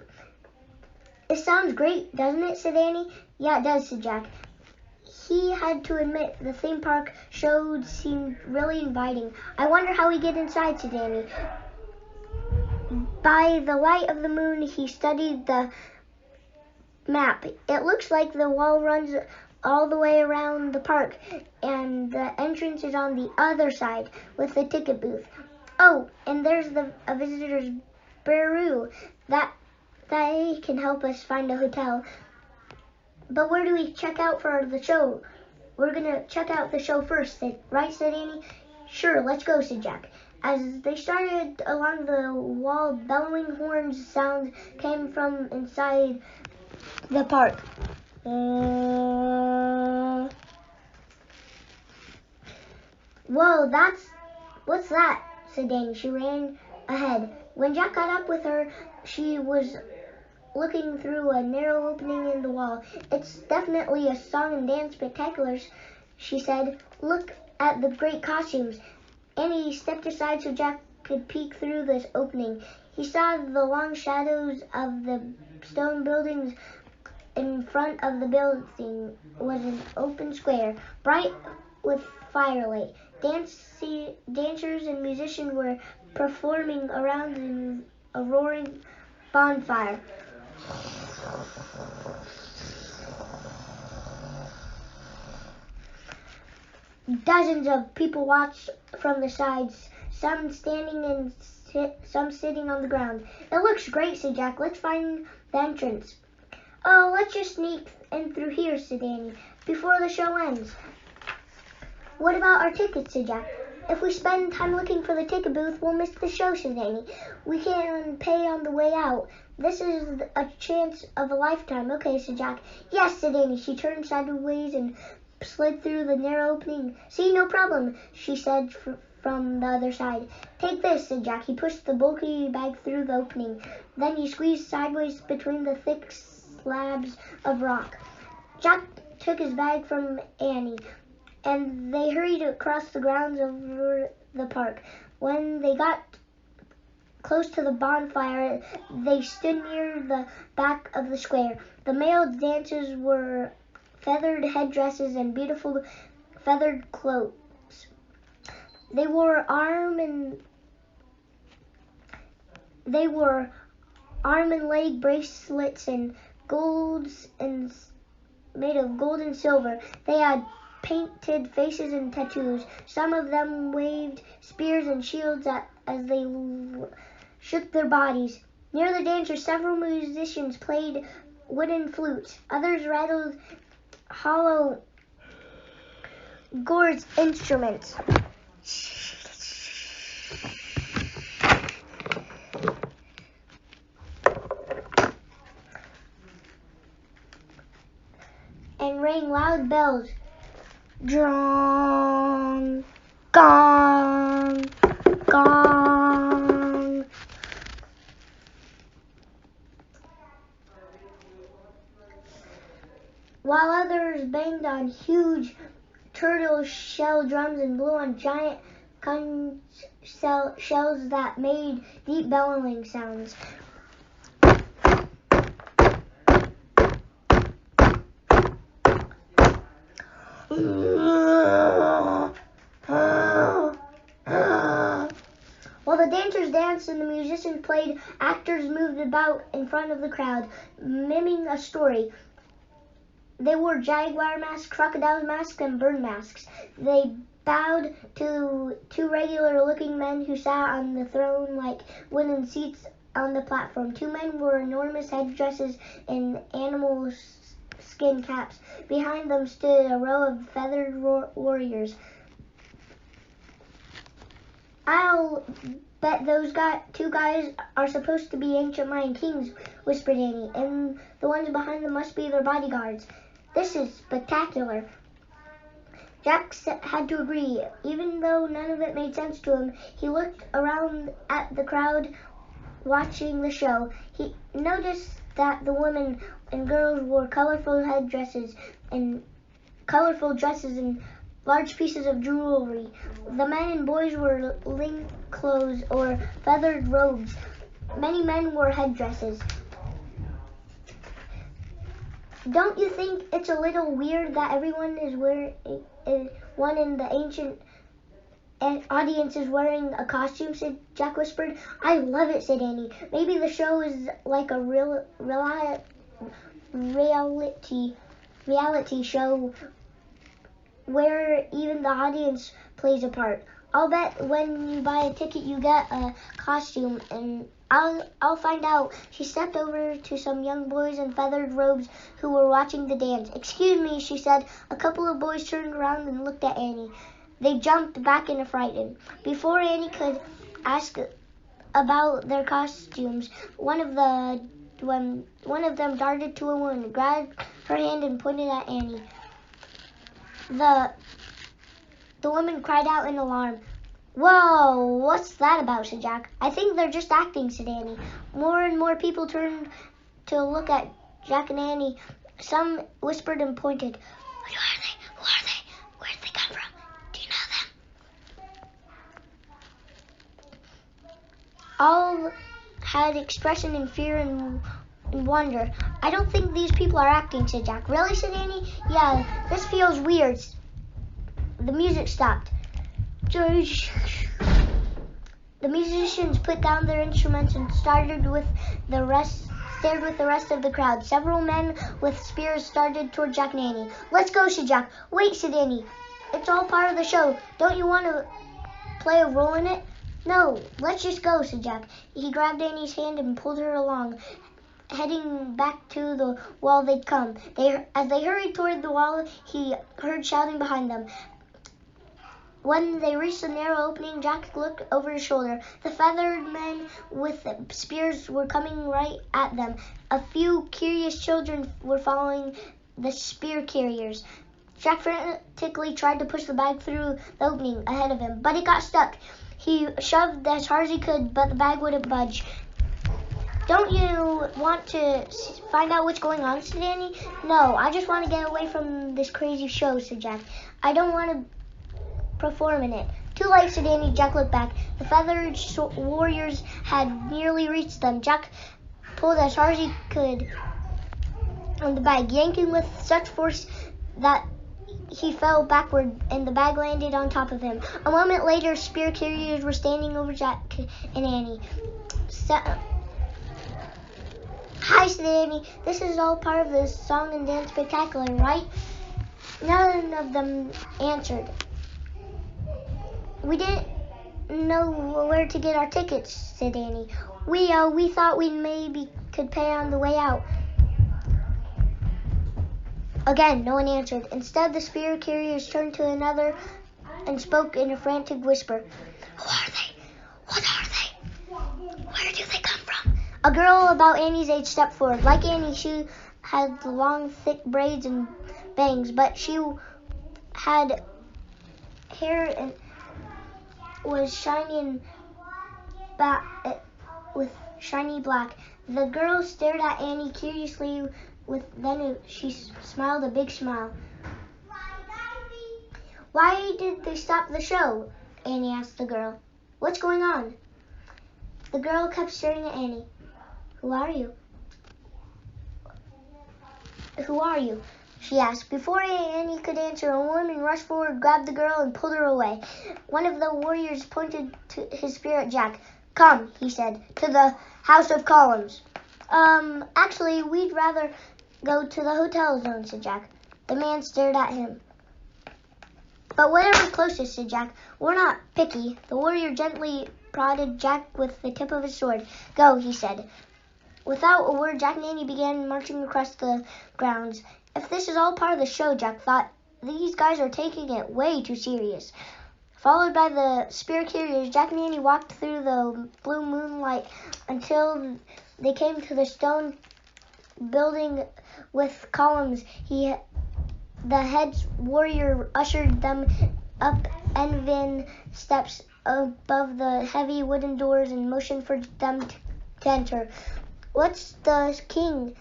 It sounds great, doesn't it, said Annie. Yeah, it does, said Jack. He had to admit the theme park seemed really inviting. I wonder how we get inside, said Annie. By the light of the moon, he studied the map. It looks like the wall runs all the way around the park, and the entrance is on the other side with the ticket booth. Oh, and there's a visitor's bureau that they can help us find a hotel. But where do we check out for the show? We're gonna check out the show first, right? Said Annie. Sure, let's go, said Jack. As they started along the wall, bellowing horns sound came from inside the park. Whoa, what's that? Said Annie. She ran ahead. When Jack caught up with her, she was looking through a narrow opening in the wall. It's definitely a song and dance spectacular, she said. Look at the great costumes. Annie stepped aside so Jack could peek through this opening. He saw the long shadows of the stone buildings. In front of the building was an open square, bright with firelight. Dancers and musicians were performing around in a roaring bonfire. Dozens of people watched from the sides, some standing and some sitting on the ground. It looks great, said Jack. Let's find the entrance. Oh, let's just sneak in through here, said Annie, before the show ends. What about our tickets, said Jack. If we spend time looking for the ticket booth, we'll miss the show, said Annie. We can pay on the way out. This is a chance of a lifetime. Okay, said Jack. Yes, said Annie. She turned sideways and slid through the narrow opening. See, no problem, she said from the other side. Take this, said Jack. He pushed the bulky bag through the opening. Then he squeezed sideways between the thick slabs of rock. Jack took his bag from Annie, and they hurried across the grounds over the park. When they got close to the bonfire, they stood near the back of the square. The male dancers wore feathered headdresses and beautiful feathered cloaks. They wore arm and leg bracelets and golds and made of gold and silver. They had painted faces and tattoos. Some of them waved spears and shields as they shook their bodies. Near the dancers, several musicians played wooden flutes. Others rattled hollow gourd instruments. And rang loud bells. Drum, gong, gong. While others banged on huge turtle shell drums and blew on giant conch shells that made deep bellowing sounds. While the dancers danced and the musicians played, actors moved about in front of the crowd, miming a story. They wore jaguar masks, crocodile masks, and bird masks. They bowed to two regular-looking men who sat on the throne like wooden seats on the platform. Two men wore enormous headdresses and animal skin caps. Behind them stood a row of feathered warriors. I'll bet those two guys are supposed to be ancient Mayan kings, whispered Annie, and the ones behind them must be their bodyguards. This is spectacular. Jack had to agree. Even though none of it made sense to him, he looked around at the crowd watching the show. He noticed that the women and girls wore colorful dresses and large pieces of jewelry. The men and boys wore link clothes or feathered robes. Many men wore headdresses. Don't you think it's a little weird that everyone is wearing one in the ancient audience is wearing a costume? Said Jack whispered. I love it, said Annie. Maybe the show is like a reality show where even the audience plays a part. I'll bet when you buy a ticket you get a costume, and I'll find out. She stepped over to some young boys in feathered robes who were watching the dance. Excuse me, she said. A couple of boys turned around and looked at Annie. They jumped back in a fright. Before Annie could ask about their costumes, one of them darted to a woman, grabbed her hand, and pointed at Annie. The woman cried out in alarm. Whoa, what's that about, said Jack. I think they're just acting, said Annie. More and more people turned to look at Jack and Annie. Some whispered and pointed. Who are they? Who are they? Where did they come from? Do you know them? All had expression in fear and wonder. I don't think these people are acting, said Jack. Really, said Annie. Yeah, this feels weird. The music stopped. The musicians put down their instruments and stared with the rest of the crowd. Several men with spears started toward Jack and Annie. Let's go, said Jack. Wait, said Annie. It's all part of the show. Don't you want to play a role in it? No, let's just go, said Jack. He grabbed Annie's hand and pulled her along, heading back to the wall they'd come. As they hurried toward the wall, he heard shouting behind them. When they reached the narrow opening, Jack looked over his shoulder. The feathered men with spears were coming right at them. A few curious children were following the spear carriers. Jack frantically tried to push the bag through the opening ahead of him, but it got stuck. He shoved as hard as he could, but the bag wouldn't budge. Don't you want to find out what's going on, said Annie. No, I just want to get away from this crazy show, said Jack. I don't want to perform in it. Too late, said Annie. Jack looked back. The feathered warriors had nearly reached them. Jack pulled as hard as he could on the bag, yanking with such force that he fell backward and the bag landed on top of him. A moment later, spear carriers were standing over Jack and Annie. Hi, said Annie. This is all part of the song and dance spectacular, right? None of them answered. We didn't know where to get our tickets, said Annie. We thought we maybe could pay on the way out. Again, no one answered. Instead, the spear carriers turned to another and spoke in a frantic whisper. Who are they? What are they? Where do they come from? A girl about Annie's age stepped forward. Like Annie, she had long, thick braids and bangs, but she had hair and was shiny with shiny black. The girl stared at Annie curiously. Then she smiled a big smile. Why did they stop the show? Annie asked the girl. What's going on? The girl kept staring at Annie. Who are you? Who are you? She asked. Before Annie could answer, a woman rushed forward, grabbed the girl, and pulled her away. One of the warriors pointed to his spear at Jack. Come, he said, to the House of Columns. Actually, we'd rather go to the hotel zone, said Jack. The man stared at him. But whatever's closest, said Jack. We're not picky. The warrior gently prodded Jack with the tip of his sword. Go, he said. Without a word, Jack and Annie began marching across the grounds. If this is all part of the show, Jack thought, these guys are taking it way too serious. Followed by the spear carriers, Jack and Annie walked through the blue moonlight until they came to the stone building with columns. The head warrior ushered them up Envin steps above the heavy wooden doors and motioned for them to enter. What's the king?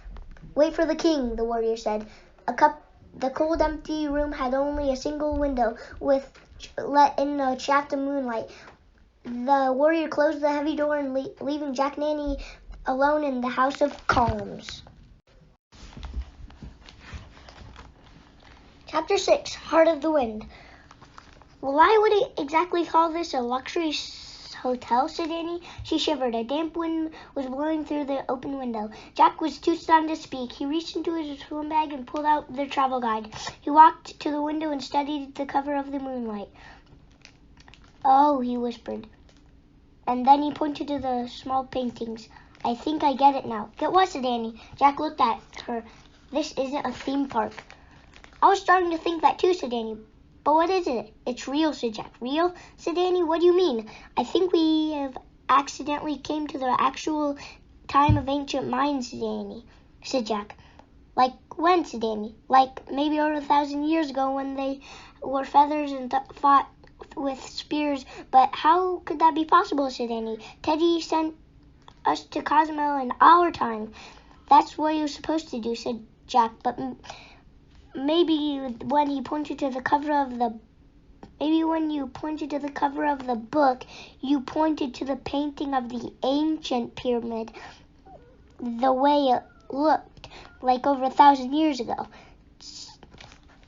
Wait for the king, the warrior said. The cold, empty room had only a single window with let in a shaft of moonlight. The warrior closed the heavy door and leaving Jack and Annie alone in the House of Columns. Chapter 6, Heart of the Wind. Why would he exactly call this a luxury hotel, said Annie. She shivered. A damp wind was blowing through the open window. Jack was too stunned to speak. He reached into his swim bag and pulled out their travel guide. He walked to the window and studied the cover of the moonlight. Oh, he whispered. And then he pointed to the small paintings. I think I get it now. Get what, said Annie. Jack looked at her. This isn't a theme park. I was starting to think that too, said Annie. But what is it? It's real, said Jack. Real? Said Annie. What do you mean? I think we have accidentally came to the actual time of ancient minds, said Jack. Like when, said Annie? Like maybe over 1,000 years ago when they wore feathers and fought with spears. But how could that be possible, said Annie? Teddy sent us to Cozumel in our time. That's what he was supposed to do, said Jack. But maybe when you pointed to the cover of the book, you pointed to the painting of the ancient pyramid, the way it looked like over 1,000 years ago.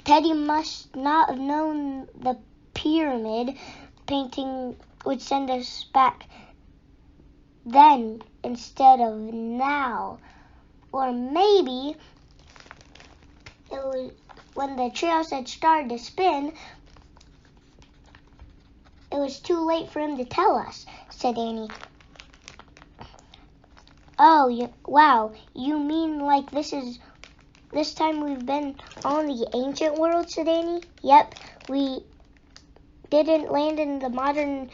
Teddy must not have known the pyramid painting would send us back then instead of now. Or maybe it was when the treehouse had started to spin, it was too late for him to tell us, said Annie. Oh, wow. You mean like this time we've been on the ancient world, said Annie. Yep, we didn't land in the modern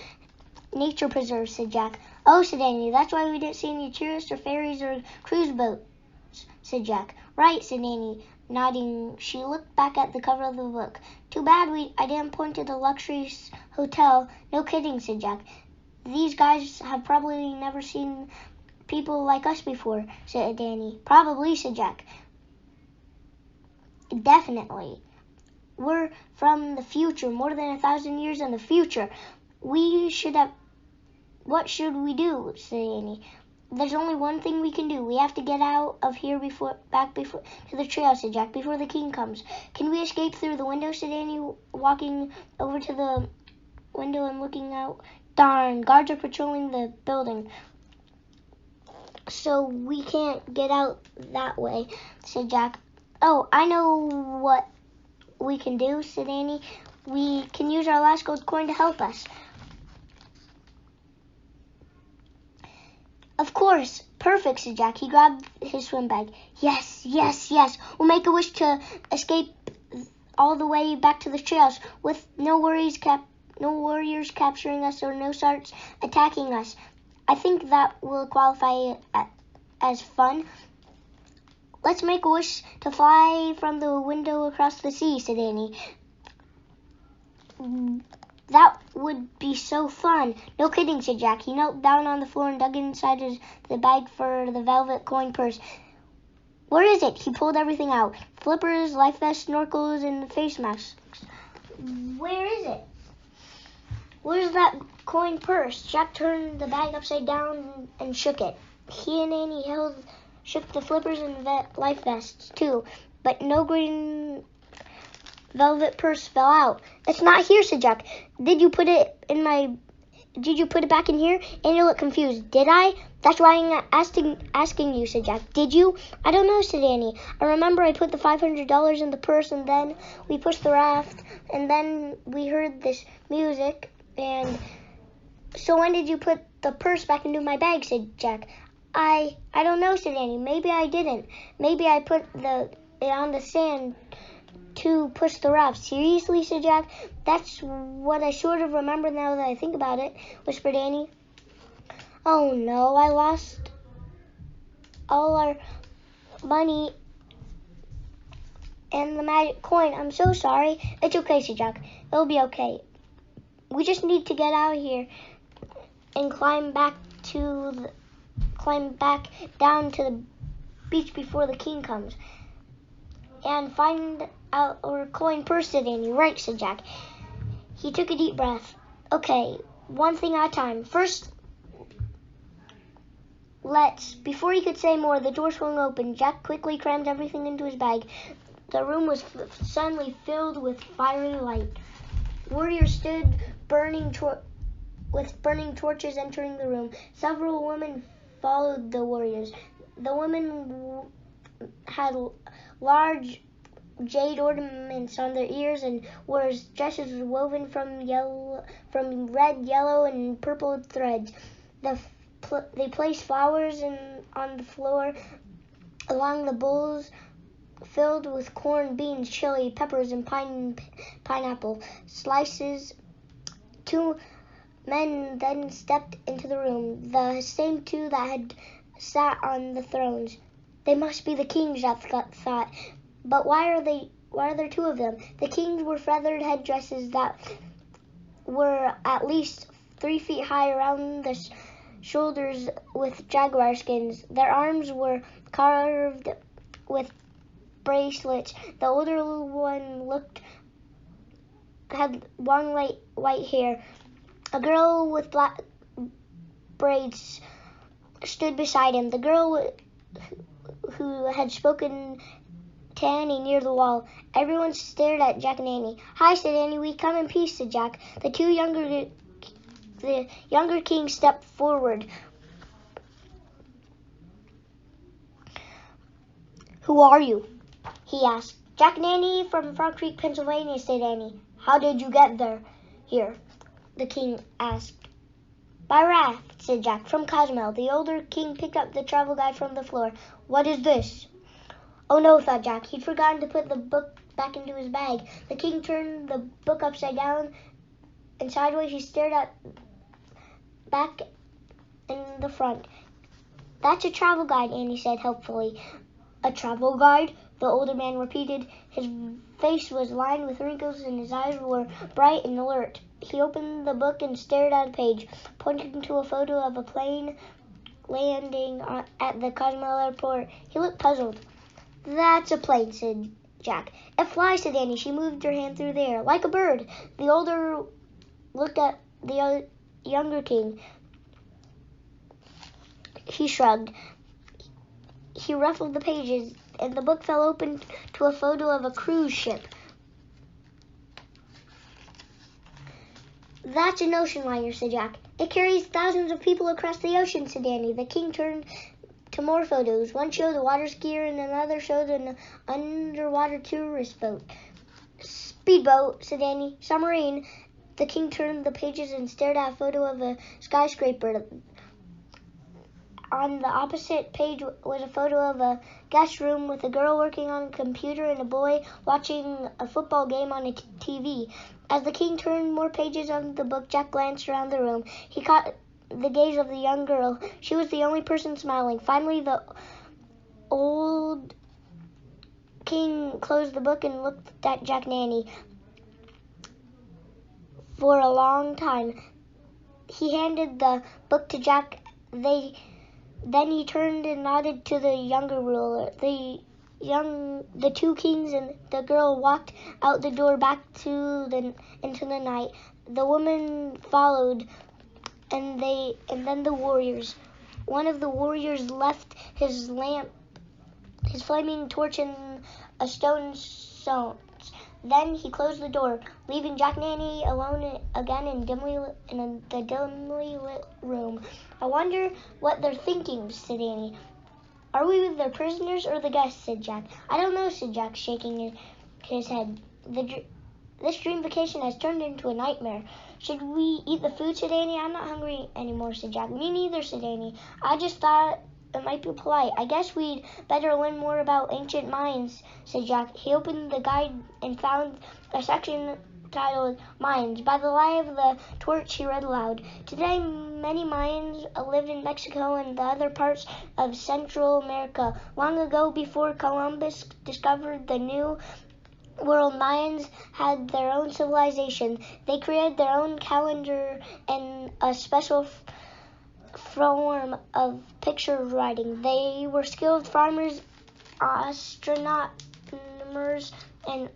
nature preserve, said Jack. Oh, said Annie, that's why we didn't see any tourists or ferries or cruise boats, said Jack. Right, said Annie, nodding. She looked back at the cover of the book. Too bad I didn't point to the luxury hotel. No kidding, said Jack. These guys have probably never seen people like us before, said Danny. Probably, said Jack. Definitely. We're from the future, more than 1,000 years in the future. What should we do, said Annie. There's only one thing we can do. We have to get out of here back to the trail, said Jack, before the king comes. Can we escape through the window, said Annie, walking over to the window and looking out. Darn, guards are patrolling the building, so we can't get out that way, said Jack. Oh, I know what we can do, said Annie. We can use our last gold coin to help us. Of course. Perfect, said Jack. He grabbed his swim bag. Yes. We'll make a wish to escape all the way back to the trails with no warriors capturing us or no sharks attacking us. I think that will qualify as fun. Let's make a wish to fly from the window across the sea, said Annie. That would be so fun. No kidding, said Jack. He knelt down on the floor and dug inside the bag for the velvet coin purse. Where is it? He pulled everything out. Flippers, life vests, snorkels, and face masks. Where is it? Where's that coin purse? Jack turned the bag upside down and shook it. He and Annie shook the flippers and life vests, too, but no green velvet purse fell out. It's not here, said Jack. Did you put it back in here? Annie looked confused. Did I? That's why I'm asking you, said Jack. Did you? I don't know, said Annie. I remember I put the $500 in the purse, and then we pushed the raft, and then we heard this music, and so when did you put the purse back into my bag, said Jack. I don't know, said Annie. Maybe I didn't. Maybe I put it on the sand to push the raft. Seriously, said Jack. That's what I sort of remember now that I think about it, whispered Annie. Oh no, I lost all our money and the magic coin. I'm so sorry. It's okay, said Jack. It'll be okay. We just need to get out of here and climb back down to the beach before the king comes and find out our coin purse, said Annie. Right, said Jack. He took a deep breath. Okay, one thing at a time. First, before he could say more, the door swung open. Jack quickly crammed everything into his bag. The room was suddenly filled with fiery light. Warriors stood with burning torches entering the room. Several women followed the warriors. The women had large jade ornaments on their ears and wore dresses woven from red, yellow, and purple threads. They placed flowers on the floor along the bowls filled with corn, beans, chili, peppers, and pineapple slices. Two men then stepped into the room, the same two that had sat on the thrones. They must be the kings, Jack thought. But why are there two of them? The kings wore feathered headdresses that were at least 3 feet high around the shoulders with jaguar skins. Their arms were carved with bracelets. The older one had long white hair. A girl with black braids stood beside him. The girl who had spoken to Annie near the wall. Everyone stared at Jack and Annie. Hi, said Annie. We come in peace, said Jack. The younger king stepped forward. Who are you? He asked. Jack and Annie from Frog Creek, Pennsylvania, said Annie. How did you get here? The king asked. By raft, said Jack, from Cozumel. The older king picked up the travel guide from the floor. What is this? Oh no, thought Jack. He'd forgotten to put the book back into his bag. The king turned the book upside down and sideways. He stared at back in the front. That's a travel guide, Annie said helpfully. A travel guide? The older man repeated. His face was lined with wrinkles and his eyes were bright and alert. He opened the book and stared at a page, pointing to a photo of a plane landing at the Cozumel airport. He looked puzzled. "That's a plane," said Jack. "It flies," said Annie. She moved her hand through the air. "Like a bird." The older looked at the younger king. He shrugged. He ruffled the pages, and the book fell open to a photo of a cruise ship. "That's an ocean liner," said Jack. "It carries thousands of people across the ocean," said Annie. The king turned to more photos. One showed a water skier and another showed an underwater tourist boat. "Speedboat," said Annie. "Submarine." The king turned the pages and stared at a photo of a skyscraper. On the opposite page was a photo of a guest room with a girl working on a computer and a boy watching a football game on a TV. As the king turned more pages of the book, Jack glanced around the room. He caught the gaze of the young girl. She was the only person smiling. Finally, the old king closed the book and looked at Jack and Annie for a long time. He handed the book to Jack. Then he turned and nodded to the younger ruler. The two kings and the girl walked out the door back into the night. The woman followed, and then the warriors. One of the warriors left his lamp, his flaming torch in a stone stone. Then he closed the door, leaving Jack and Annie alone again in the dimly lit room. "I wonder what they're thinking," said Annie. "Are we their prisoners or the guests?" said Jack. "I don't know," said Jack, shaking his head. This dream vacation has turned into a nightmare." "Should we eat the food?" said Annie. "I'm not hungry anymore," said Jack. "Me neither," said Annie. "I just thought it might be polite. I guess we'd better learn more about ancient mines," said Jack. He opened the guide and found a section titled "Mines." By the light of the torch, he read aloud. "Today, many mines live in Mexico and the other parts of Central America. Long ago, before Columbus discovered the New World, mines had their own civilization. They created their own calendar and a special form of picture writing. They were skilled farmers, astronomers, and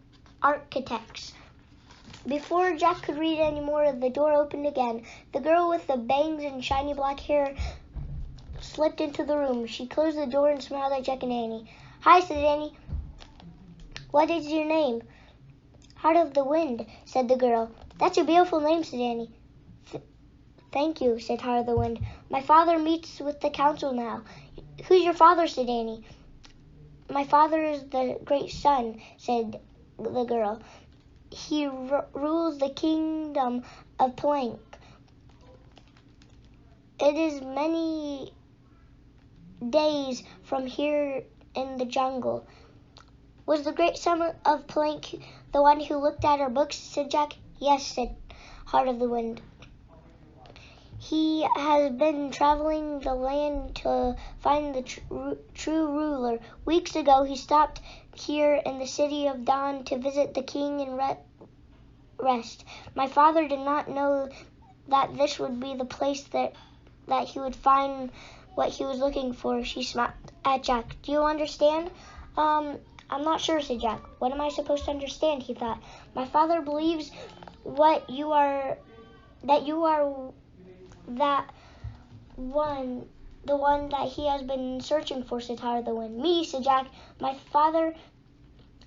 architects." Before Jack could read any more, the door opened again. The girl with the bangs and shiny black hair slipped into the room. She closed the door and smiled at Jack and Annie. "Hi," said Annie. "What is your name?" "Heart of the Wind," said the girl. "That's a beautiful name," said Annie. "Thank you," said Heart of the Wind. "My father meets with the council now." "Who's your father?" said Annie. "My father is the great sun," said the girl. "He rules the kingdom of Plank. It is many days from here in the jungle." "Was the great son of Plank the one who looked at our books?" said Jack. "Yes," said Heart of the Wind. "He has been traveling the land to find the true ruler. Weeks ago, he stopped here in the City of Dawn to visit the king and rest. My father did not know that this would be the place that he would find what he was looking for." She smiled at Jack. "Do you understand?" I'm not sure," said Jack. "What am I supposed to understand?" he thought. "My father believes that you are the one that he has been searching for," said Heart of the Wind. "Me," said Jack. "My father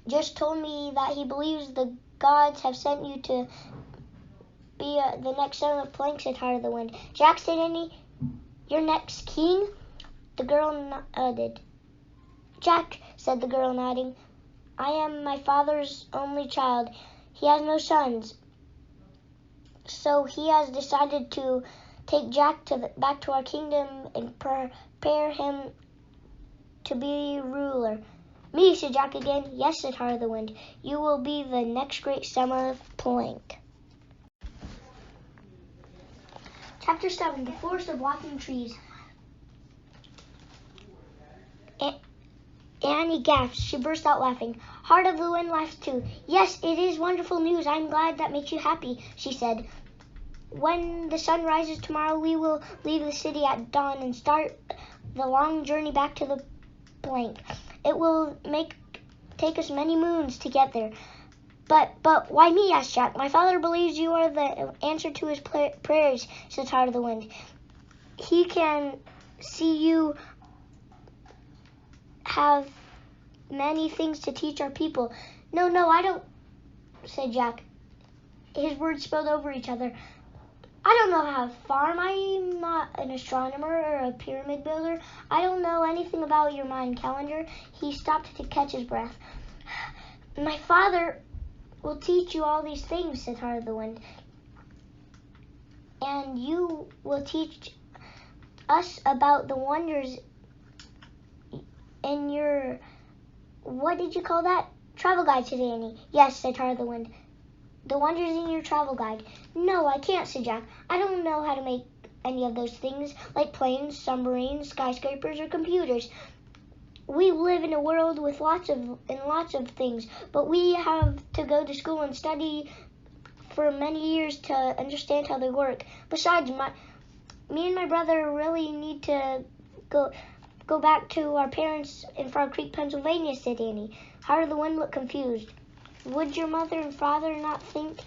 just told me that he believes the gods have sent you to be the next son of Plank," said Heart of the Wind. "Jack," said Annie, "your next king?" The girl nodded. "Jack," said the girl, nodding, "I am my father's only child. He has no sons, so he has decided to take Jack back to our kingdom and prepare him to be ruler." "Me," said Jack again. "Yes," said Heart of the Wind. "You will be the next great summer of Plank." Chapter 7, The Forest of Walking Trees. Annie gasped. She burst out laughing. Heart of the Wind laughed too. "Yes, it is wonderful news. I'm glad that makes you happy," she said. When the sun rises tomorrow, we will leave the city at dawn and start the long journey back to the blank. It will take us many moons to get there. But why me? Asked Jack. My father believes you are the answer to his prayers, said Heart of the Wind. He can see you have many things to teach our people. No, I don't, said Jack. His words spilled over each other. I don't know how to farm. I'm not an astronomer or a pyramid builder. I don't know anything about your Mayan calendar. He stopped to catch his breath. My father will teach you all these things, said Heart of the Wind. And you will teach us about the wonders in your, what did you call that? Travel guide, said Annie. Yes, said Heart of the Wind. The wonders in your travel guide. No, I can't, said Jack. I don't know how to make any of those things, like planes, submarines, skyscrapers, or computers. We live in a world with lots of things, but we have to go to school and study for many years to understand how they work. Besides, me and my brother really need to go back to our parents in Frog Creek, Pennsylvania, said Annie. Heart of the Wind looked confused. Would your mother and father not think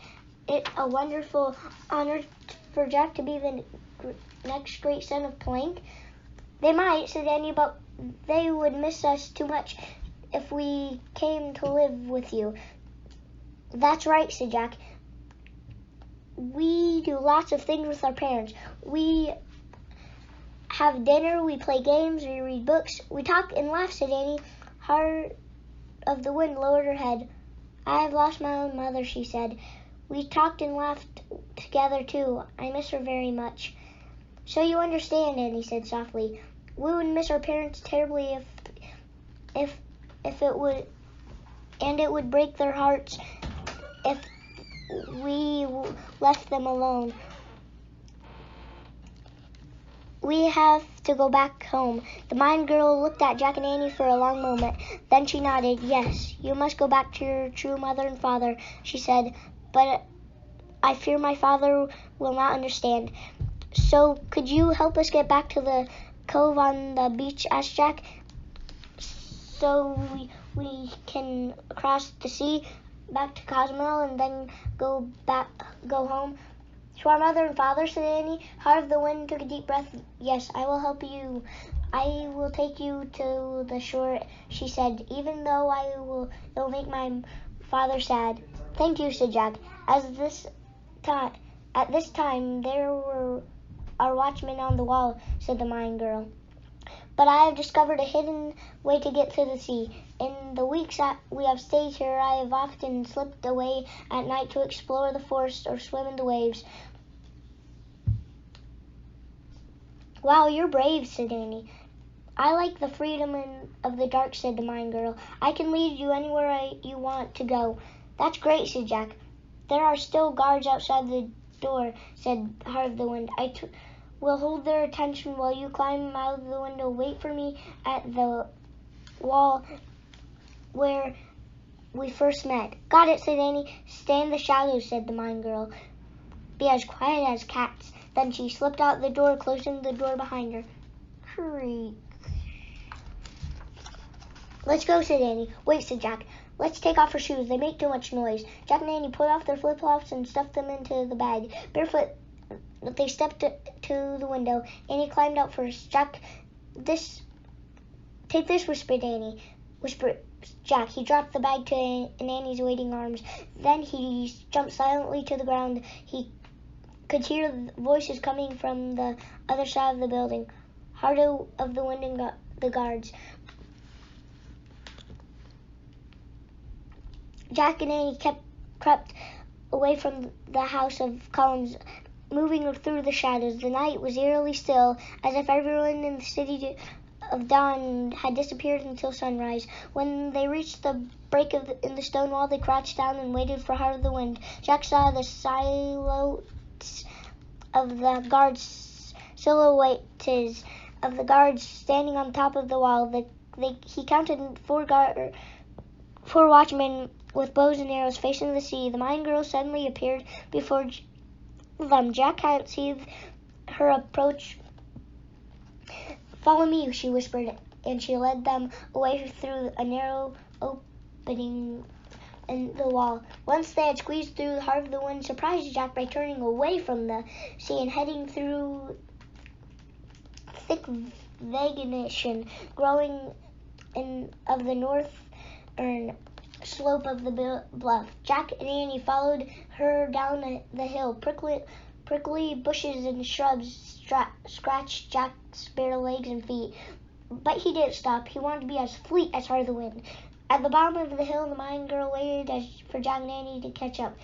it a wonderful honor for Jack to be the next great son of Plank? They might, said Annie, but they would miss us too much if we came to live with you. That's right, said Jack. We do lots of things with our parents. We have dinner, we play games, we read books, we talk and laugh, said Annie. Heart of the Wind lowered her head. I have lost my own mother, she said. We talked and laughed together, too. I miss her very much. So you understand, Annie said softly. We would miss our parents terribly if it would, and it would break their hearts if we left them alone. We have to go back home. The Mayan girl looked at Jack and Annie for a long moment. Then she nodded. Yes, you must go back to your true mother and father, she said. But I fear my father will not understand. So could you help us get back to the cove on the beach, asked Jack, so we can cross the sea back to Cozumel and then go home? To our mother and father, said Annie. Heart of the Wind took a deep breath. Yes, I will help you. I will take you to the shore, she said, even though it'll make my father sad. Thank you, said Jack. At this time, there were our watchmen on the wall, said the Mayan girl. But I have discovered a hidden way to get to the sea. In the weeks that we have stayed here, I have often slipped away at night to explore the forest or swim in the waves. Wow, you're brave, said Annie. I like the freedom of the dark, said the Mayan girl. I can lead you anywhere you want to go. That's great, said Jack. There are still guards outside the door, said Heart of the Wind. Will hold their attention while you climb out of the window. Wait for me at the wall where we first met. Got it, said Annie. Stay in the shadows, said the Mayan girl. Be as quiet as cats. Then she slipped out the door, closing the door behind her. Creak. Let's go, said Annie. Wait, said Jack. Let's take off our shoes. They make too much noise. Jack and Annie pulled off their flip-flops and stuffed them into the bag. Barefoot, they stepped to the window. Annie climbed out first. Take this, whispered Jack. He dropped the bag in Annie's waiting arms. Then he jumped silently to the ground. He could hear voices coming from the other side of the building. Heart of the Wind and the guards. Jack and Annie crept away from the house of columns, moving through the shadows. The night was eerily still, as if everyone in the city of dawn had disappeared until sunrise. When they reached the break in the stone wall, they crouched down and waited for Heart of the Wind. Jack saw the silhouettes of the guards standing on top of the wall. He counted four watchmen with bows and arrows facing the sea. The Mayan girl suddenly appeared before them. Jack hadn't seen her approach. "Follow me," she whispered, and she led them away through a narrow opening in the wall. Once they had squeezed through, Heart of the Wind surprised Jack by turning away from the sea and heading through thick vegetation growing of the northern slope of the bluff. Jack and Annie followed her down the hill. Prickly bushes and shrubs scratched Jack's bare legs and feet, but he didn't stop. He wanted to be as fleet as Heart of the Wind. At the bottom of the hill, the Mine Girl waited for Jack and Annie to catch up.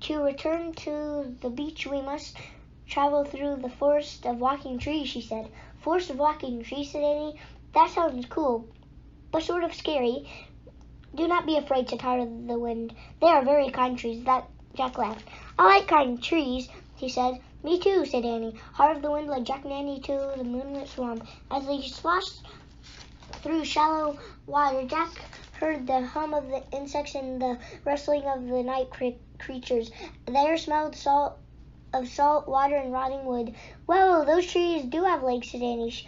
"To return to the beach, we must travel through the forest of walking trees," she said. "Forest of walking trees," said Annie. "That sounds cool, but sort of scary." "Do not be afraid," said Heart of the Wind. "They are very kind trees." Jack laughed. "I like kind trees," he said. "Me too," said Annie. Heart of the Wind led Jack and Annie to the moonlit swamp. As they splashed through shallow water, Jack heard the hum of the insects and the rustling of the night creatures. The air smelled of salt water and rotting wood. "Whoa, those trees do have legs," said Annie,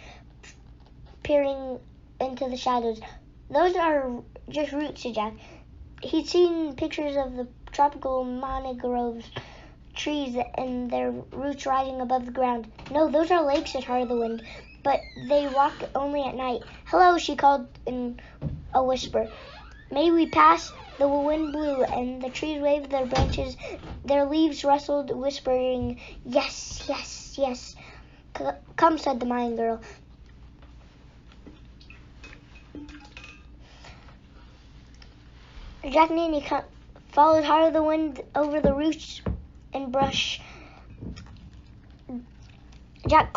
peering into the shadows. "Those are just roots," said Jack. He'd seen pictures of the tropical mangrove trees and their roots rising above the ground. "No, those are legs," said Heart of the Wind, "but they walk only at night." "Hello," she called in a whisper. "May we pass?" The wind blew, and the trees waved their branches. Their leaves rustled, whispering, "Yes, yes, yes." "Come," said the Mine Girl. Jack and Annie followed Heart of the Wind over the roots and brush. Jack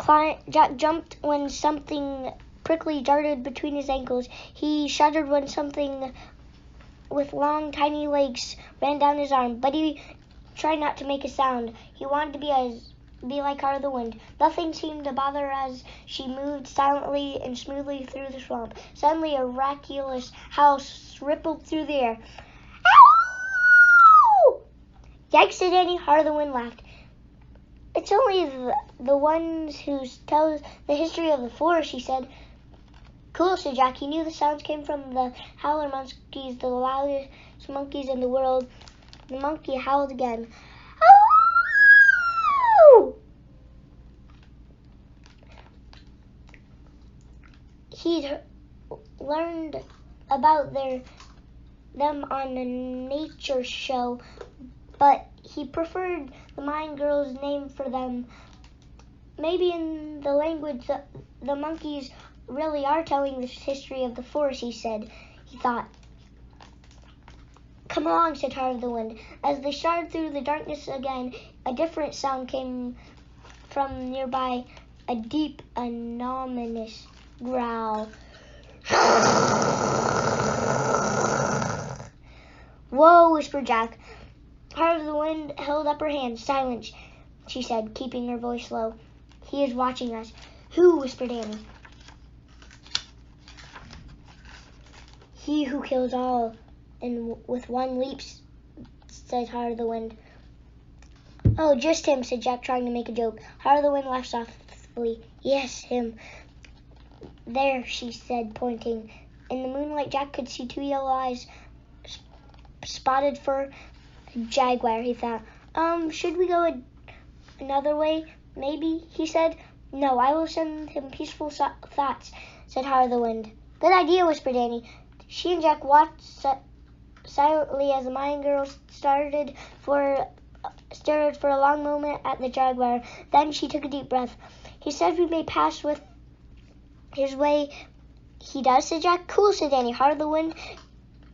jumped when something prickly darted between his ankles. He shuddered when something with long, tiny legs ran down his arm, but he tried not to make a sound. He wanted to be like Heart of the Wind. Nothing seemed to bother her as she moved silently and smoothly through the swamp. Suddenly, a miraculous howl rippled through the air. "Ow!" "Yikes," said Annie. Heart of the Wind laughed. "It's only the ones who tell the history of the forest," she said. "Cool," said Jack. He knew the sounds came from the howler monkeys, the loudest monkeys in the world. The monkey howled again. "Ow!" He'd learned about them on a nature show, but he preferred the Mine Girl's name for them. Maybe in the language the monkeys really are telling the history of the forest, he thought. "Come along," said Heart of the Wind. As they started through the darkness again, a different sound came from nearby, a deep, ominous growl. "Whoa," whispered Jack. Heart of the Wind held up her hand. "Silence," she said, keeping her voice low. "He is watching us." "Who?" whispered Annie. "He who kills all and with one leap," said Heart of the Wind. "Oh, just him," said Jack, trying to make a joke. Heart of the Wind laughed softly. "Yes, him. There," she said, pointing. In the moonlight, Jack could see two yellow eyes, spotted fur, a jaguar, he thought. Should we go another way, maybe?" he said. "No, I will send him peaceful thoughts," said Heart of the Wind. "Good idea," whispered Annie. She and Jack watched silently as the Mine Girl stared for a long moment at the jaguar. Then she took a deep breath. "He said we may pass with his way." "He does?" said Jack. "Cool," said Annie. Heart of the Wind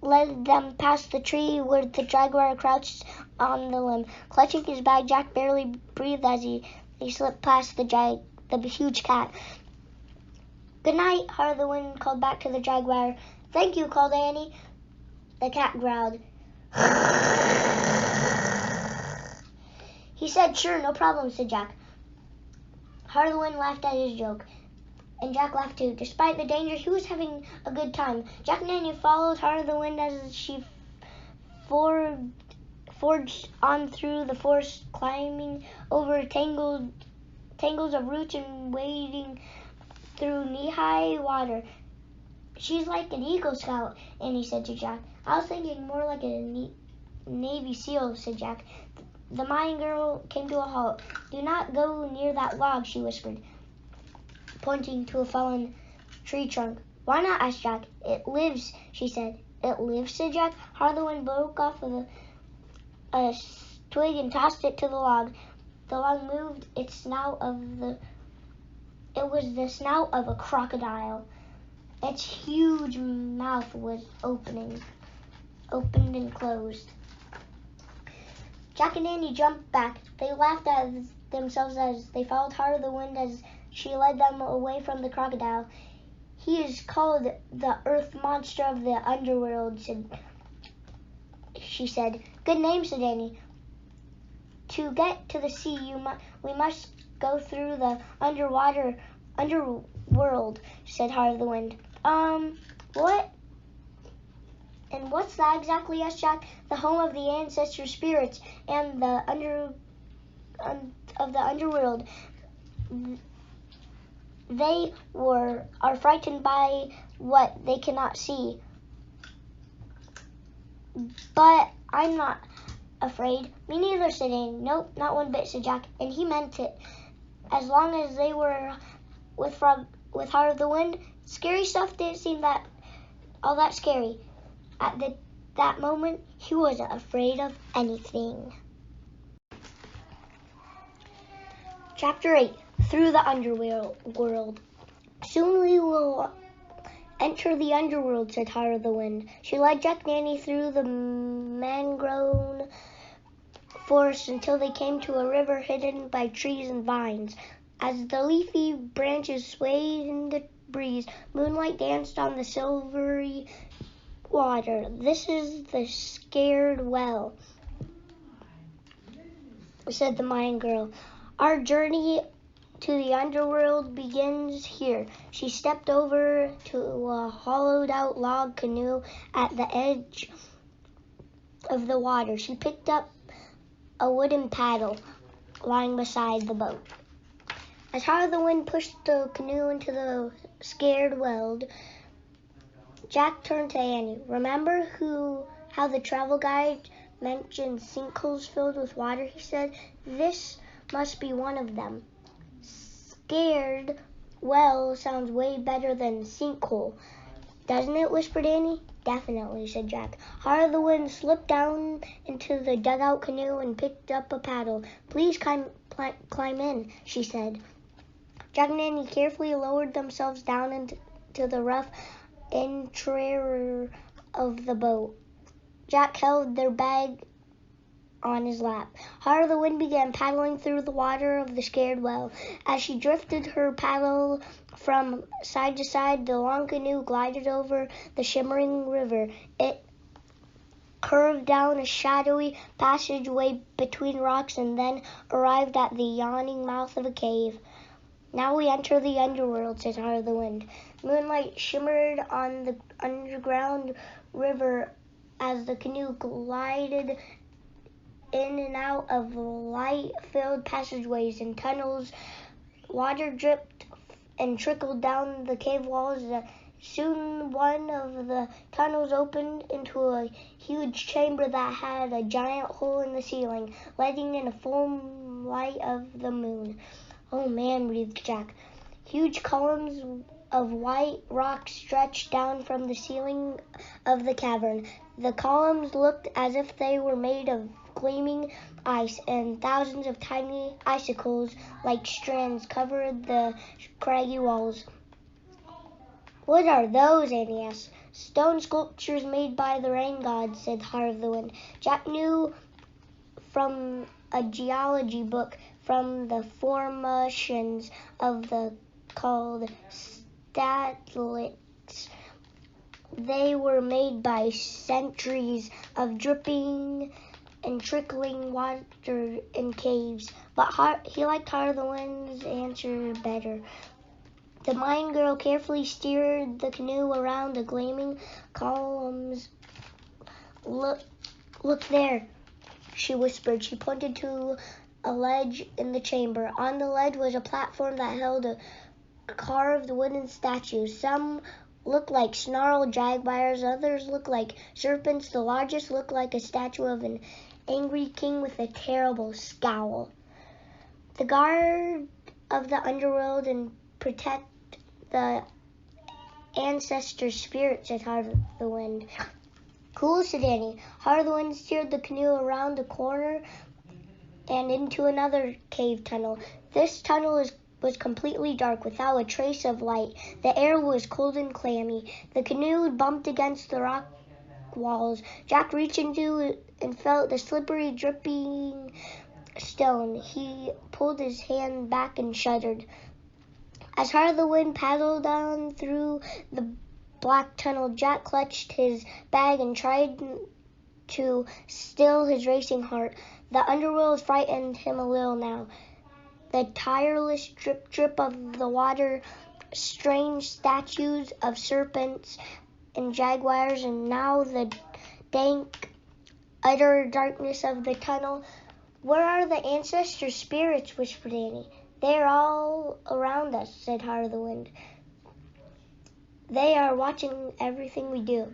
led them past the tree where the jaguar crouched on the limb. Clutching his bag, Jack barely breathed as he slipped past the huge cat. "Good night," Heart of the Wind called back to the jaguar. "Thank you," called Annie. The cat growled. He said, "Sure, no problem," said Jack. Heart of the Wind laughed at his joke, and Jack laughed too. Despite the danger, he was having a good time. Jack and Annie followed Heart of the Wind as she forged on through the forest, climbing over tangles of roots and wading through knee-high water. She's like an Eagle Scout, Annie said to Jack. I was thinking more like a Navy SEAL, said Jack. The Mayan girl came to a halt. Do not go near that log, she whispered, pointing to a fallen tree trunk. Why not? Asked Jack. It lives, she said. It lives, said Jack. Harlequin broke off of a twig and tossed it to the log. The log moved its snout it was the snout of a crocodile. Its huge mouth was opened and closed. Jack and Annie jumped back. They laughed at themselves as they followed Heart of the Wind as she led them away from the crocodile. He is called the Earth Monster of the Underworld, she said. Good name, said Annie. To get to the sea, we must go through the underworld, said Heart of the Wind. What? And what's that exactly? Asked Jack. The home of the ancestor spirits and the of the underworld. They are frightened by what they cannot see. But I'm not afraid. Me neither, said Annie. Nope, not one bit, said Jack. And he meant it. As long as they were with Heart of the Wind, scary stuff didn't seem all that scary. At that moment, he wasn't afraid of anything. Chapter 8. Through the Underworld. Soon we will enter the underworld, said Heart of the Wind. She led Jack and Annie through the mangrove forest until they came to a river hidden by trees and vines. As the leafy branches swayed in the breeze, moonlight danced on the silvery water. This is the Scared Well, said the Mayan girl. Our journey to the underworld begins here. She stepped over to a hollowed-out log canoe at the edge of the water. She picked up a wooden paddle lying beside the boat. As Heart of the Wind pushed the canoe into the Scared Well, Jack turned to Annie. Remember how the travel guide mentioned sinkholes filled with water, he said. This must be one of them. Scared Well sounds way better than sinkhole, doesn't it? Whispered Annie. Definitely, said Jack. Heart of the Wind slipped down into the dugout canoe and picked up a paddle. Please climb in, she said. Jack and Annie carefully lowered themselves down into the rough interior of the boat. Jack held their bag on his lap. Heart of the Wind began paddling through the water of the Scared Well. As she drifted her paddle from side to side, the long canoe glided over the shimmering river. It curved down a shadowy passageway between rocks and then arrived at the yawning mouth of a cave. Now we enter the underworld, said Heart of the Wind. Moonlight shimmered on the underground river as the canoe glided in and out of light-filled passageways and tunnels. Water dripped and trickled down the cave walls. Soon one of the tunnels opened into a huge chamber that had a giant hole in the ceiling, letting in a full light of the moon. Oh man, breathed Jack. Huge columns of white rock stretched down from the ceiling of the cavern. The columns looked as if they were made of gleaming ice, and thousands of tiny icicles like strands covered the craggy walls. What are those? Annie asked. Stone sculptures made by the rain god, said Heart of the Wind. Jack knew from a geology book from the formations of the called stalacites. They were made by centuries of dripping and trickling water in caves. But he liked Heart of the Wind's answer better. The Mayan girl carefully steered the canoe around the gleaming columns. Look there, she whispered. She pointed to a ledge in the chamber. On the ledge was a platform that held a carved wooden statues. Some looked like snarled jaguars, others looked like serpents. The largest looked like a statue of an angry king with a terrible scowl. The guard of the underworld and protect the ancestor spirits, said Heart of the Wind. Cool, said Annie. Heart of the Wind steered the canoe around a corner and into another cave tunnel. This tunnel was completely dark, without a trace of light. The air was cold and clammy. The canoe bumped against the rock walls. Jack reached into it and felt the slippery, dripping stone. He pulled his hand back and shuddered. As Heart of the Wind paddled on through the black tunnel, Jack clutched his bag and tried to still his racing heart. The underworld frightened him a little now. The tireless drip drip of the water, strange statues of serpents and jaguars, and now the dank, utter darkness of the tunnel. Where are the ancestor spirits? Whispered Annie. They are all around us, said Heart of the Wind. They are watching everything we do.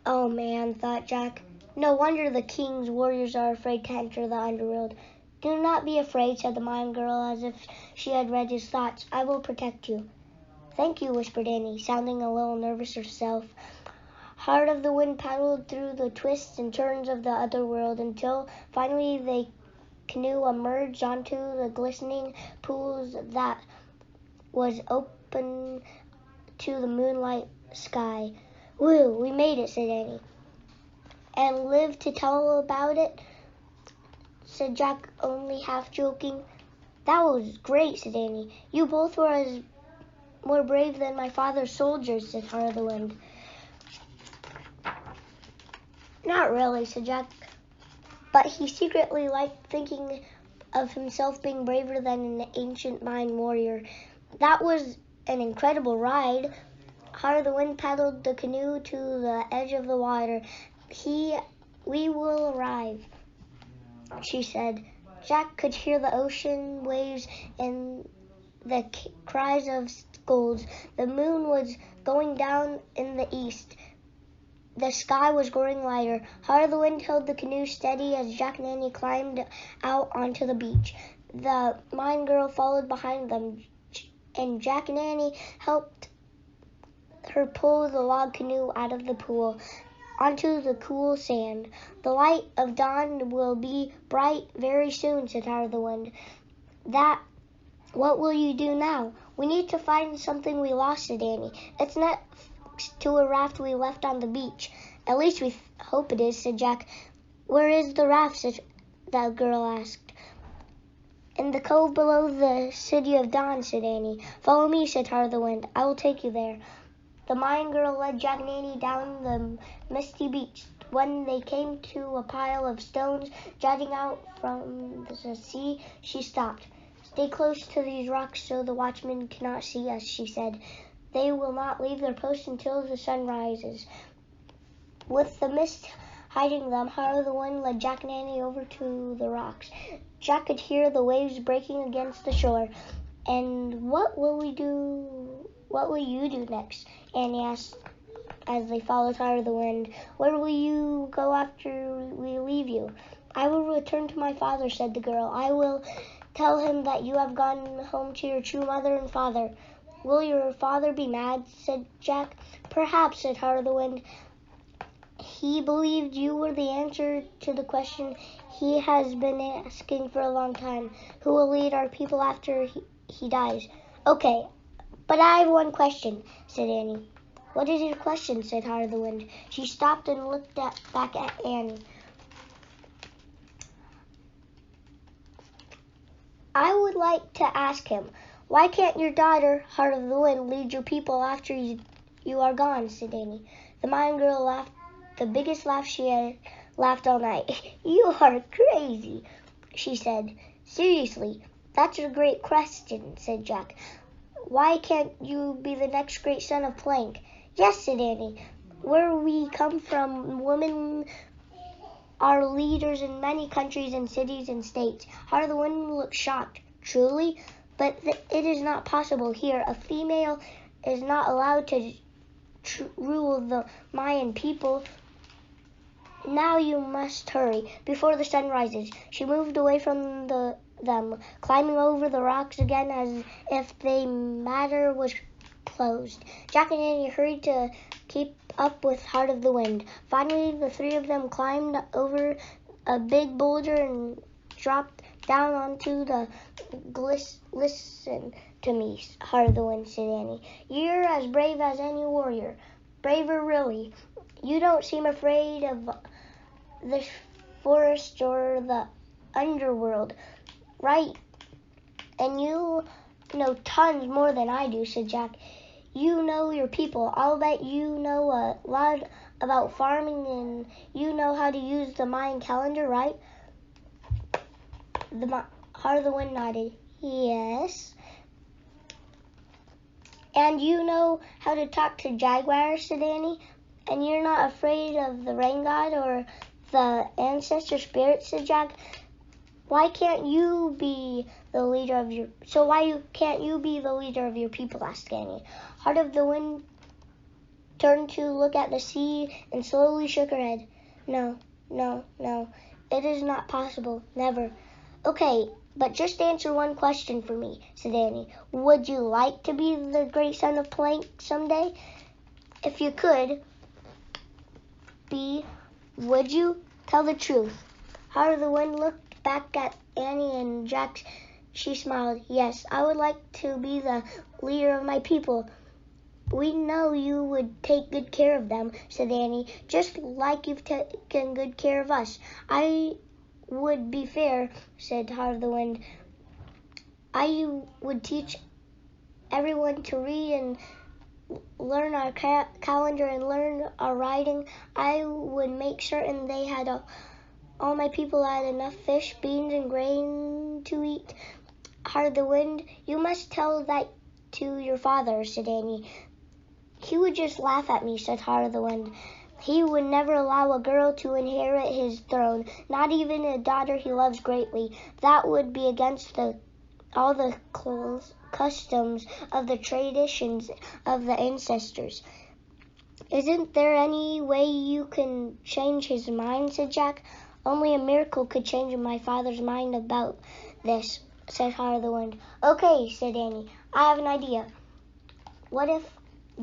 Oh man, thought Jack. No wonder the king's warriors are afraid to enter the underworld. Do not be afraid, said the Mind Girl, as if she had read his thoughts. I will protect you. Thank you, whispered Annie, sounding a little nervous herself. Heart of the Wind paddled through the twists and turns of the other world until finally the canoe emerged onto the glistening pools that was open to the moonlight sky. Woo, we made it, said Annie. And live to tell about it, said Jack, only half joking. That was great, said Annie. You both were more brave than my father's soldiers, said Heart of the Wind. Not really, said Jack, but he secretly liked thinking of himself being braver than an ancient Mind warrior. That was an incredible ride. Heart of the Wind paddled the canoe to the edge of the water. We will arrive, she said. Jack could hear the ocean waves and the cries of skulls. The moon was going down in the east. The sky was growing lighter. Heart of the Wind held the canoe steady as Jack and Annie climbed out onto the beach. The Mind Girl followed behind them, and Jack and Annie helped her pull the log canoe out of the pool onto the cool sand. The light of dawn will be bright very soon, said Heart of the Wind. What will you do now? We need to find something we lost, said Annie. It's not to a raft we left on the beach. At least we hope it is, said Jack. Where is the raft? That girl asked. In the cove below the city of Dawn, said Annie. Follow me, said Heart of the Wind. I will take you there. The Mind Girl led Jack and Annie down the misty beach. When they came to a pile of stones jutting out from the sea, she stopped. Stay close to these rocks so the watchmen cannot see us, she said. They will not leave their post until the sun rises. With the mist hiding them, Heart of the Wind led Jack and Annie over to the rocks. Jack could hear the waves breaking against the shore. And what will you do next? Annie asked as they followed Heart of the Wind. Where will you go after we leave you? I will return to my father, said the girl. I will tell him that you have gone home to your true mother and father. Will your father be mad? Said Jack. Perhaps, said Heart of the Wind. He believed you were the answer to the question he has been asking for a long time. Who will lead our people after he dies? Okay, but I have one question, said Annie. What is your question? Said Heart of the Wind. She stopped and looked back at Annie. I would like to ask him, why can't your daughter, Heart of the Wind, lead your people after you are gone? Said Annie. The Mind Girl laughed, the biggest laugh she had laughed all night. You are crazy, she said. Seriously, that's a great question, said Jack. Why can't you be the next great son of Plank? Yes, said Annie. Where we come from, women are leaders in many countries and cities and states. Heart of the Wind looked shocked. Truly? But it is not possible here. A female is not allowed to rule the Mayan people. Now you must hurry before the sun rises. She moved away from them, climbing over the rocks again as if the matter was closed. Jack and Annie hurried to keep up with Heart of the Wind. Finally, the three of them climbed over a big boulder and dropped down onto the Listen to me, Heart of the Wind, said Annie. You're as brave as any warrior. Braver, really. You don't seem afraid of the forest or the underworld, right? And you know tons more than I do, said Jack. You know your people. I'll bet you know a lot about farming, and you know how to use the Mayan calendar, right? The Heart of the Wind nodded. Yes. And you know how to talk to jaguars, said Annie? And you're not afraid of the rain god or the ancestor spirits, said Jack. Why can't you be the leader of your people, asked Annie. Heart of the Wind turned to look at the sea and slowly shook her head. No. It is not possible. Never. Okay, but just answer one question for me, said Annie. Would you like to be the great son of Plank someday? If you could be, would you? Tell the truth. Heart of the Wind looked back at Annie and Jack. She smiled. Yes, I would like to be the leader of my people. We know you would take good care of them, said Annie, just like you've taken good care of us. I would be fair, said Heart of the Wind. I would teach everyone to read and learn our calendar and learn our writing. I would make certain they had all my people had enough fish, beans, and grain to eat. Heart of the Wind, you must tell that to your father, said Annie. He would just laugh at me, said Heart of the Wind. He would never allow a girl to inherit his throne, not even a daughter he loves greatly. That would be against all the customs of the traditions of the ancestors. Isn't there any way you can change his mind, said Jack. Only a miracle could change my father's mind about this, said Heart of the Wind. Okay, said Annie. I have an idea. What if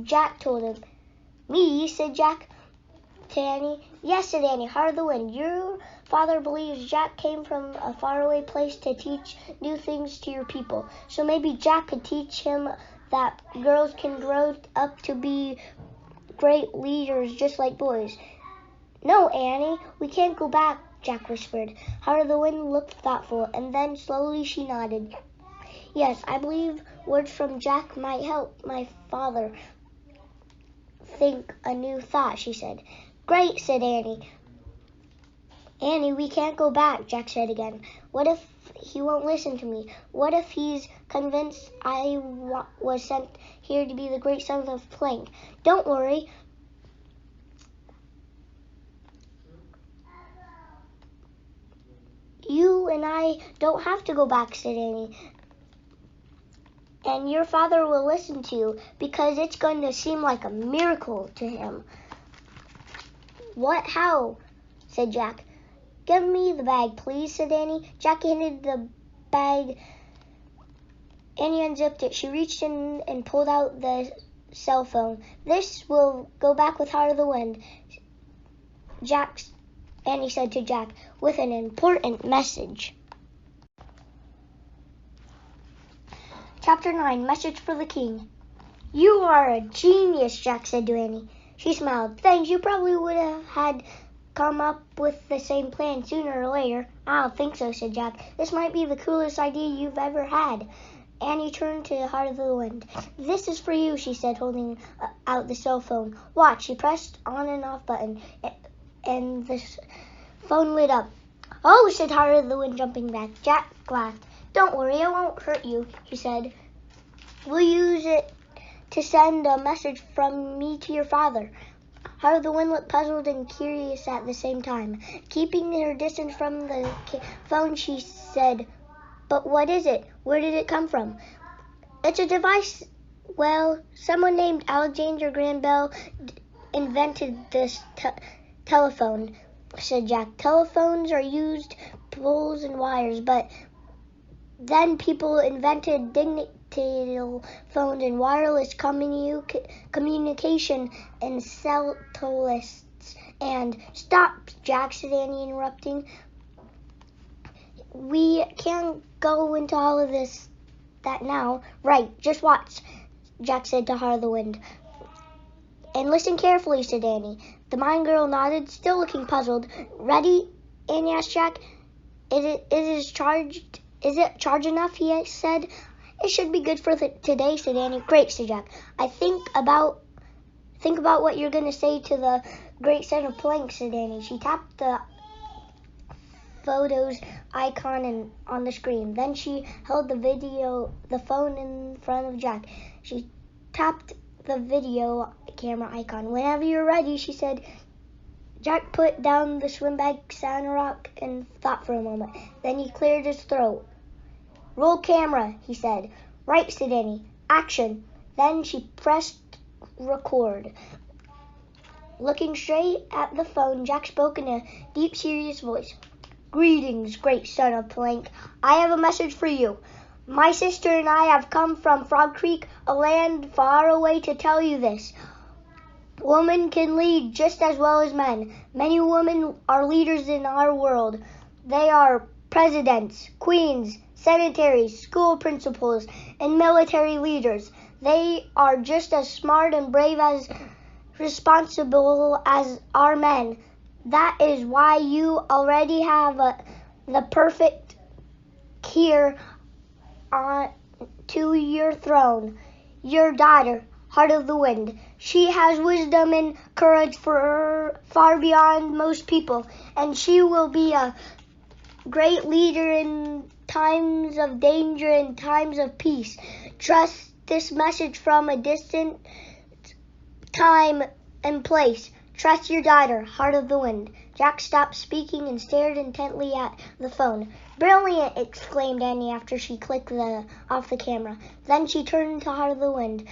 Jack told him? Me, said Jack to Annie. Yes, said Annie. Heart of the Wind, your father believes Jack came from a faraway place to teach new things to your people. So maybe Jack could teach him that girls can grow up to be great leaders just like boys. No, Annie, we can't go back, Jack whispered. Heart of the Wind looked thoughtful, and then slowly she nodded. Yes, I believe words from Jack might help my father think a new thought, she said. Great, said Annie. Annie, we can't go back, Jack said again. What if he won't listen to me? What if he's convinced I was sent here to be the great son of Plank? Don't worry. You and I don't have to go back, said Annie. And your father will listen to you because it's going to seem like a miracle to him. What? How? Said Jack. Give me the bag, please, said Annie. Jack handed the bag. Annie unzipped it. She reached in and pulled out the cell phone. This will go back with Heart of the Wind, Annie said to Jack, with an important message. Chapter 9, Message for the King. You are a genius, Jack said to Annie. She smiled. Thanks, you probably would have had come up with the same plan sooner or later. I don't think so, said Jack. This might be the coolest idea you've ever had. Annie turned to Heart of the Wind. This is for you, she said, holding out the cell phone. Watch, she pressed on and off button, and the phone lit up. Oh, said Heart of the Wind, jumping back. Jack laughed. Don't worry, I won't hurt you, he said. We'll use it to send a message from me to your father. Heart of the Wind looked puzzled and curious at the same time. Keeping her distance from the phone, she said, "But what is it? Where did it come from?" "It's a device. Well, someone named Alexander Graham Bell invented this telephone," said Jack. "Telephones are used poles and wires, but then people invented digital phones and wireless communication and satellites and..." "Stop," Jack said Annie, interrupting. "We can't go into all of that now." "Right, just watch," Jack said to Heart of the Wind. "And listen carefully," said Annie. The mine girl nodded, still looking puzzled. "Ready?" Annie asked Jack. It is charged. "Is it charged enough?" he said. "It should be good for today," said Annie. "Great," said Jack. "I think about what you're going to say to the Great Son of Plank," said Annie. She tapped the photos icon on the screen. Then she held the phone in front of Jack. She tapped the video camera icon. "Whenever you're ready," she said. Jack put down the swim bag, sat on a rock, and thought for a moment. Then he cleared his throat. "Roll camera," he said. "Right," said Annie. "Action." Then she pressed record. Looking straight at the phone, Jack spoke in a deep, serious voice. "Greetings, Great Son of Plank. I have a message for you. My sister and I have come from Frog Creek, a land far away, to tell you this. Women can lead just as well as men. Many women are leaders in our world. They are presidents, queens, secretaries, school principals, and military leaders. They are just as smart and brave as responsible as our men. That is why you already have the perfect heir to your throne, your daughter, Heart of the Wind. She has wisdom and courage far beyond most people, and she will be a great leader in times of danger and times of peace. Trust this message from a distant time and place. Trust your daughter, Heart of the Wind." Jack stopped speaking and stared intently at the phone. "Brilliant!" exclaimed Annie after she clicked off the camera. Then she turned to Heart of the Wind.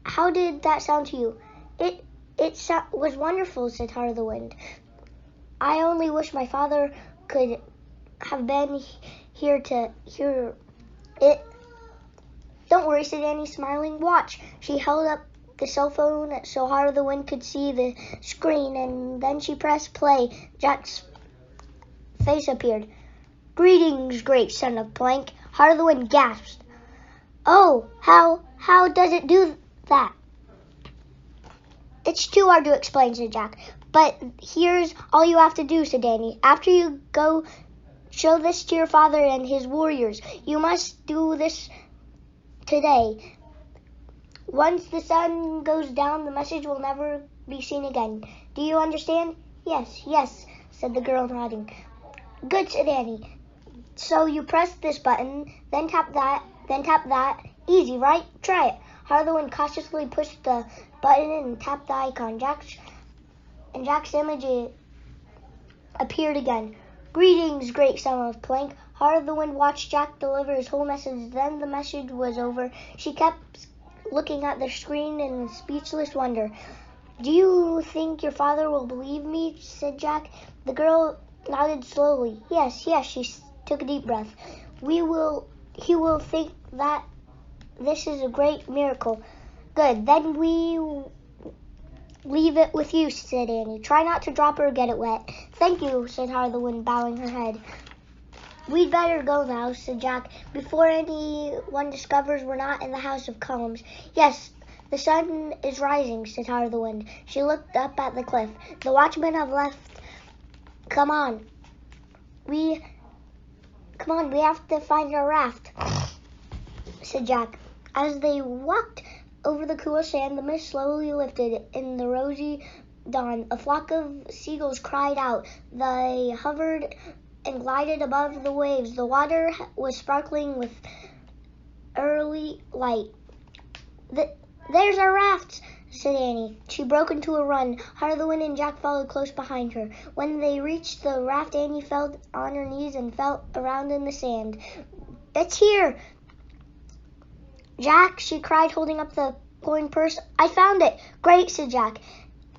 "How did that sound to you?" It was wonderful," said Heart of the Wind. "I only wish my father could have been here to hear it." "Don't worry," said Annie, smiling. "Watch." She held up the cell phone so Heart of the Wind could see the screen, and then she pressed play. Jack's face appeared. "Greetings, Great Son of Plank." Heart of the Wind gasped. "Oh, how does it do that?" "It's too hard to explain," said Jack. "But here's all you have to do," said Annie. "After you go show this to your father and his warriors. You must do this today. Once the sun goes down, the message will never be seen again. Do you understand?" Yes, said the girl, nodding. "Good," said Annie. "So you press this button, then tap that. Easy, right? Try it." Heart of the Wind cautiously pushed the button and tapped the icon. Jack's image appeared again. "Greetings, Great Son of Plank." Heart of the Wind watched Jack deliver his whole message. Then the message was over. She kept looking at the screen in speechless wonder. "Do you think your father will believe me?" said Jack. The girl nodded slowly. Yes, she took a deep breath. He will think that this is a great miracle." "Good, then we leave it with you," said Annie. "Try not to drop her or get it wet." "Thank you," said Heart of the Wind, bowing her head. "We'd better go now," said Jack, "before anyone discovers we're not in the House of Columns." "Yes, the sun is rising," said Heart of the Wind. She looked up at the cliff. "The watchmen have left. Come on. We have to find our raft," said Jack. As they walked over the cool sand, the mist slowly lifted. In the rosy dawn, a flock of seagulls cried out. They hovered and glided above the waves. The water was sparkling with early light. "There's our raft," said Annie. She broke into a run. Heart of the Wind and Jack followed close behind her. When they reached the raft, Annie fell on her knees and felt around in the sand. It's here! Jack, she cried, holding up the coin purse. I found it! Great, said Jack.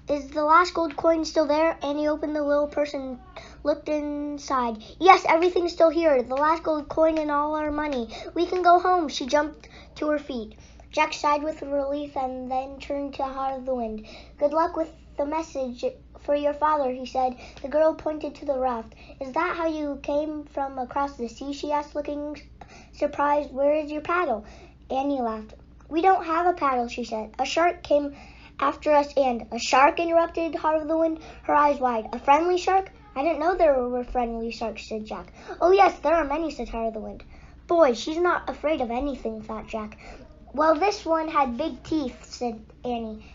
Is the last gold coin still there? Annie opened the little purse and looked inside. Yes, everything's still here. The last gold coin and all our money. We can go home. She jumped to her feet. Jack sighed with relief and then turned to Heart of the Wind. Good luck with the message for your father, he said. The girl pointed to the raft. Is that how you came from across the sea? She asked, looking surprised. Where is your paddle? Annie laughed. We don't have a paddle, she said. A shark came after us and... A shark, interrupted Heart of the Wind, her eyes wide. A friendly shark? I didn't know there were friendly sharks, said Jack. Oh, yes, there are many, said Heart of the Wind. Boy, she's not afraid of anything, thought Jack. Well, this one had big teeth, said Annie.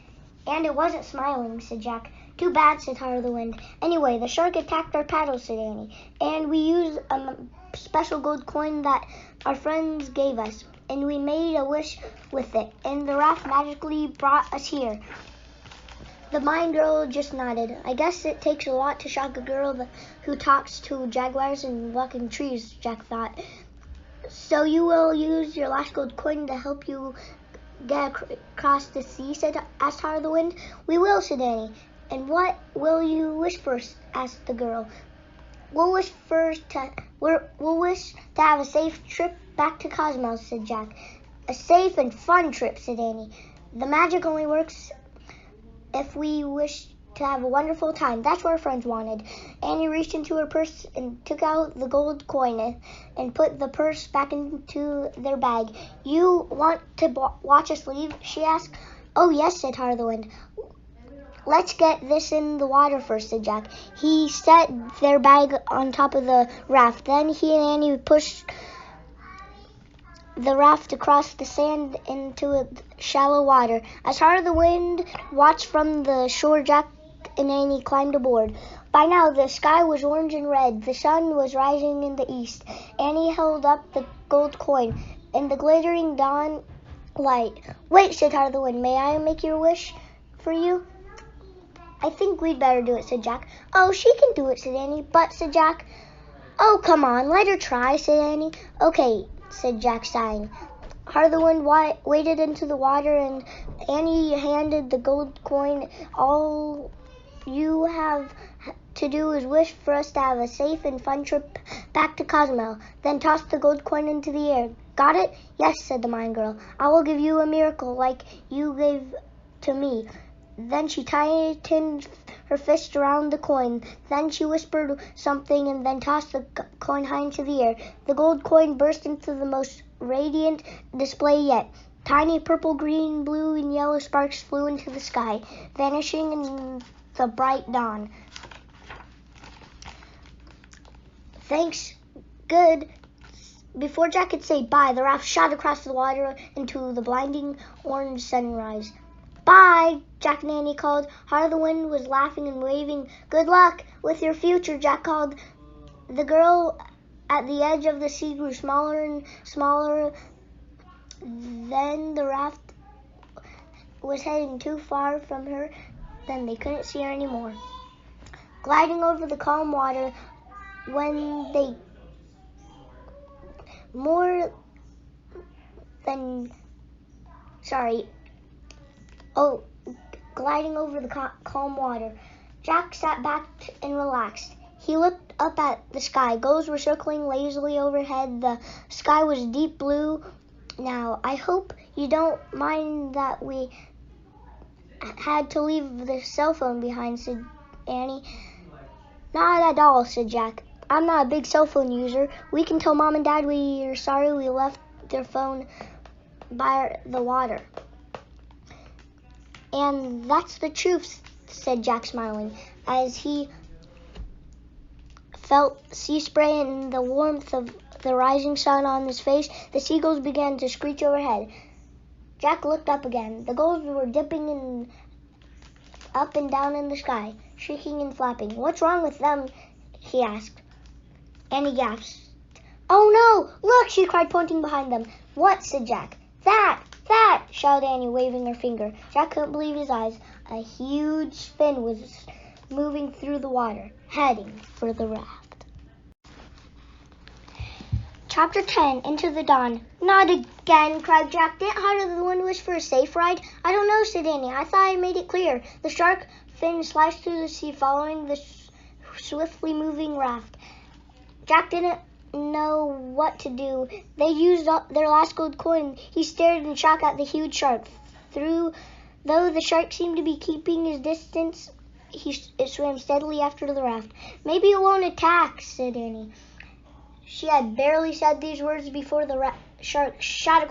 And it wasn't smiling, said Jack. Too bad, said Heart of the Wind. Anyway, the shark attacked our paddle, said Annie. And we used a special gold coin that our friends gave us. And we made a wish with it. And the raft magically brought us here. The Mine Girl just nodded. I guess it takes a lot to shock a girl who talks to jaguars and walking trees, Jack thought. So you will use your last gold coin to help you get across the sea, asked Heart of the Wind. We will, said Annie. And what will you wish for, asked the girl. We'll wish to have a safe trip back to Cozumel, said Jack. A safe and fun trip, said Annie. The magic only works if we wish to have a wonderful time. That's what our friends wanted. Annie reached into her purse and took out the gold coin and put the purse back into their bag. You want to watch us leave? She asked. Oh, yes, said Heart of the Wind. Let's get this in the water first, said Jack. He set their bag on top of the raft. Then he and Annie pushed the raft across the sand into shallow water. As Heart of the Wind watched from the shore, Jack and Annie climbed aboard. By now, the sky was orange and red. The sun was rising in the east. Annie held up the gold coin in the glittering dawn light. Wait, said Heart of the Wind. May I make your wish for you? I think we'd better do it, said Jack. Oh, she can do it, said Annie. But, said Jack. Oh, come on, let her try, said Annie. Okay, said Jack, sighing. Heart of the Wind waded into the water, and Annie handed the gold coin. All you have to do is wish for us to have a safe and fun trip back to Cozumel. Then toss the gold coin into the air. Got it? Yes, said the Mine Girl. I will give you a miracle like you gave to me. Then she tightened her fist around the coin. Then she whispered something and then tossed the coin high into the air. The gold coin burst into the most radiant display yet. Tiny purple, green, blue, and yellow sparks flew into the sky, vanishing in the bright dawn. Thanks. Good. Before Jack could say bye, the raft shot across the water into the blinding orange sunrise. Bye, Jack and Annie called. Heart of the Wind was laughing and waving. Good luck with your future, Jack called. The girl at the edge of the sea grew smaller and smaller. Then the raft was heading too far from her. Then they couldn't see her anymore. Gliding over the calm water, gliding over the calm water. Jack sat back and relaxed. He looked up at the sky. Gulls were circling lazily overhead. The sky was deep blue now. I hope you don't mind that we had to leave the cell phone behind, said Annie. Not at all, said Jack. I'm not a big cell phone user. We can tell Mom and Dad we are sorry we left their phone by the water. And that's the truth, said Jack, smiling. As he felt sea spray and the warmth of the rising sun on his face, the seagulls began to screech overhead. Jack looked up again. The gulls were dipping up and down in the sky, shrieking and flapping. What's wrong with them? He asked. Annie gasped. Oh no! Look! She cried, pointing behind them. What? Said Jack. That! that?" shouted Annie, waving her finger. Jack couldn't believe his eyes. A huge fin was moving through the water, heading for the raft. Chapter 10, Into the Dawn. "Not again," cried Jack. "Didn't Heart of the Wind wish for a safe ride?" "I don't know," said Annie. "I thought I made it clear." The shark fin sliced through the sea, following the swiftly moving raft. Jack didn't know what to do. They used up their last gold coin. He stared in shock at the huge shark. Though the shark seemed to be keeping his distance, it swam steadily after the raft. "Maybe it won't attack," said Annie. She had barely said these words before the shark shot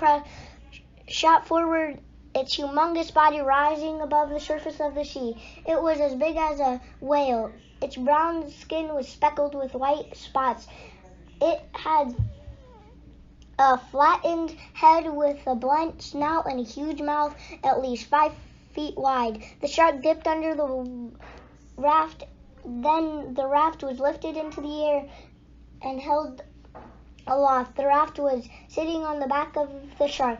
forward, its humongous body rising above the surface of the sea. It was as big as a whale. Its brown skin was speckled with white spots. It had a flattened head with a blunt snout and a huge mouth at least 5 feet wide. The shark dipped under the raft. Then the raft was lifted into the air and held aloft. The raft was sitting on the back of the shark.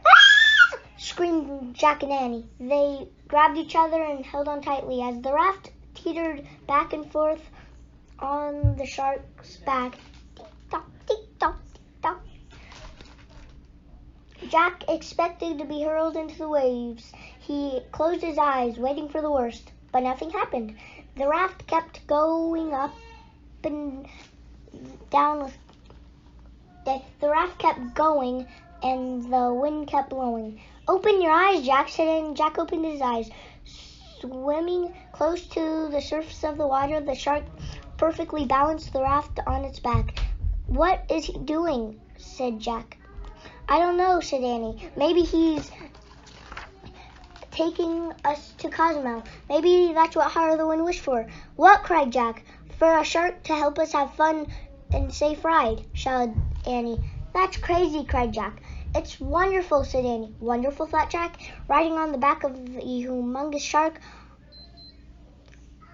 "Ah!" screamed Jack and Annie. They grabbed each other and held on tightly as the raft teetered back and forth on the shark's back. Tick-tock, tick-tock, tick-tock. Jack expected to be hurled into the waves. He closed his eyes, waiting for the worst, but nothing happened. The raft kept going up and down. The raft kept going, and the wind kept blowing. "Open your eyes, Jack," said Annie, and Jack opened his eyes. Swimming close to the surface of the water, the shark perfectly balanced the raft on its back. "What is he doing?" said Jack. "I don't know," said Annie. "Maybe he's taking us to Cozumel. Maybe that's what Heart of the Wind wished for." "What?" cried Jack. "For a shark to help us have fun and safe ride," shouted Annie. "That's crazy," cried Jack. "It's wonderful," said Annie. "Wonderful," thought Jack, "riding on the back of the humongous shark.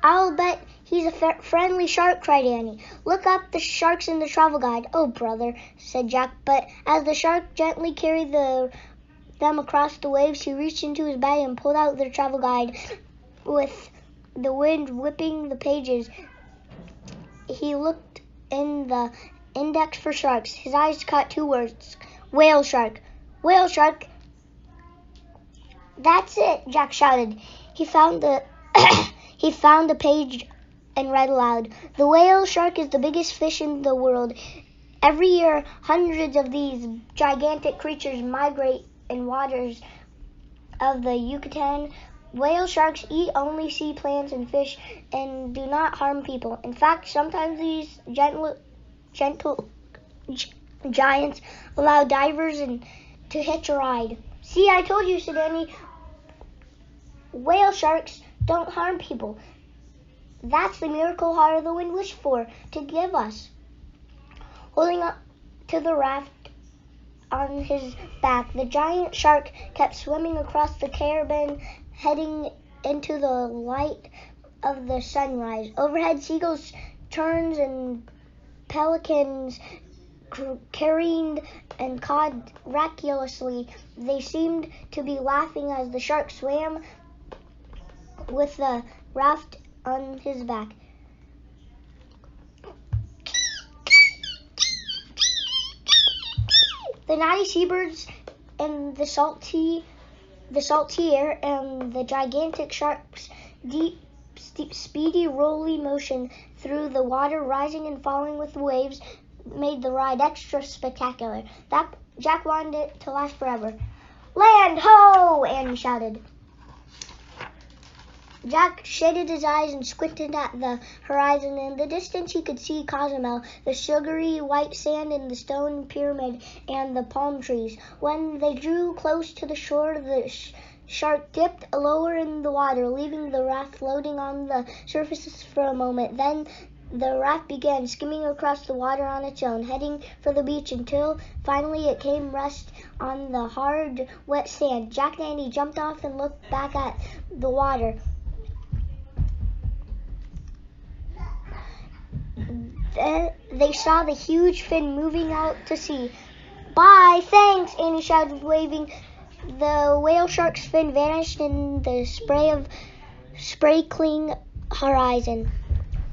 I'll bet he's a friendly shark," cried Annie. "Look up the sharks in the travel guide." "Oh, brother," said Jack. But as the shark gently carried them across the waves, he reached into his bag and pulled out their travel guide. With the wind whipping the pages, he looked in the index for sharks. His eyes caught 2 words: whale shark. "Whale shark." "That's it," Jack shouted. He found the page and read aloud. "The whale shark is the biggest fish in the world. Every year, hundreds of these gigantic creatures migrate in waters of the Yucatan. Whale sharks eat only sea plants and fish and do not harm people. In fact, sometimes these gentle giants allow divers to hitch a ride." "See, I told you," said Annie. "Whale sharks don't harm people. That's the miracle Heart of the Wind wished for, to give us." Holding up to the raft on his back, the giant shark kept swimming across the Caribbean, heading into the light of the sunrise. Overhead, seagulls, terns, and pelicans careened and cawed raucously. They seemed to be laughing as the shark swam with the raft on his back. The naughty seabirds and the salty air and the gigantic shark's speedy, rolly motion through the water, rising and falling with the waves, made the ride extra spectacular. Jack wanted it to last forever. "Land ho!" Annie shouted. Jack shaded his eyes and squinted at the horizon. In the distance, he could see Cozumel, the sugary white sand and the stone pyramid and the palm trees. When they drew close to the shore, the shark dipped lower in the water, leaving the raft floating on the surface for a moment. Then the raft began skimming across the water on its own, heading for the beach until finally it came rest on the hard, wet sand. Jack and Annie jumped off and looked back at the water. They saw the huge fin moving out to sea. "Bye, thanks," Annie shouted, waving The whale shark's fin vanished in the sparkling horizon.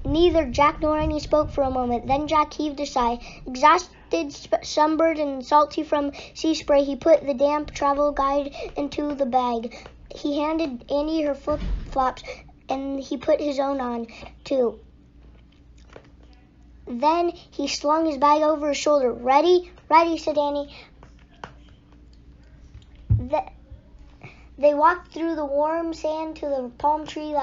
Neither Jack nor Annie spoke for a moment. Then Jack heaved a sigh. Exhausted, sunburned, and salty from sea spray, he put the damp travel guide into the bag. He handed Annie her flip-flops, and he put his own on, too. Then he slung his bag over his shoulder. Ready? Ready, said Annie. They walked through the warm sand to the palm tree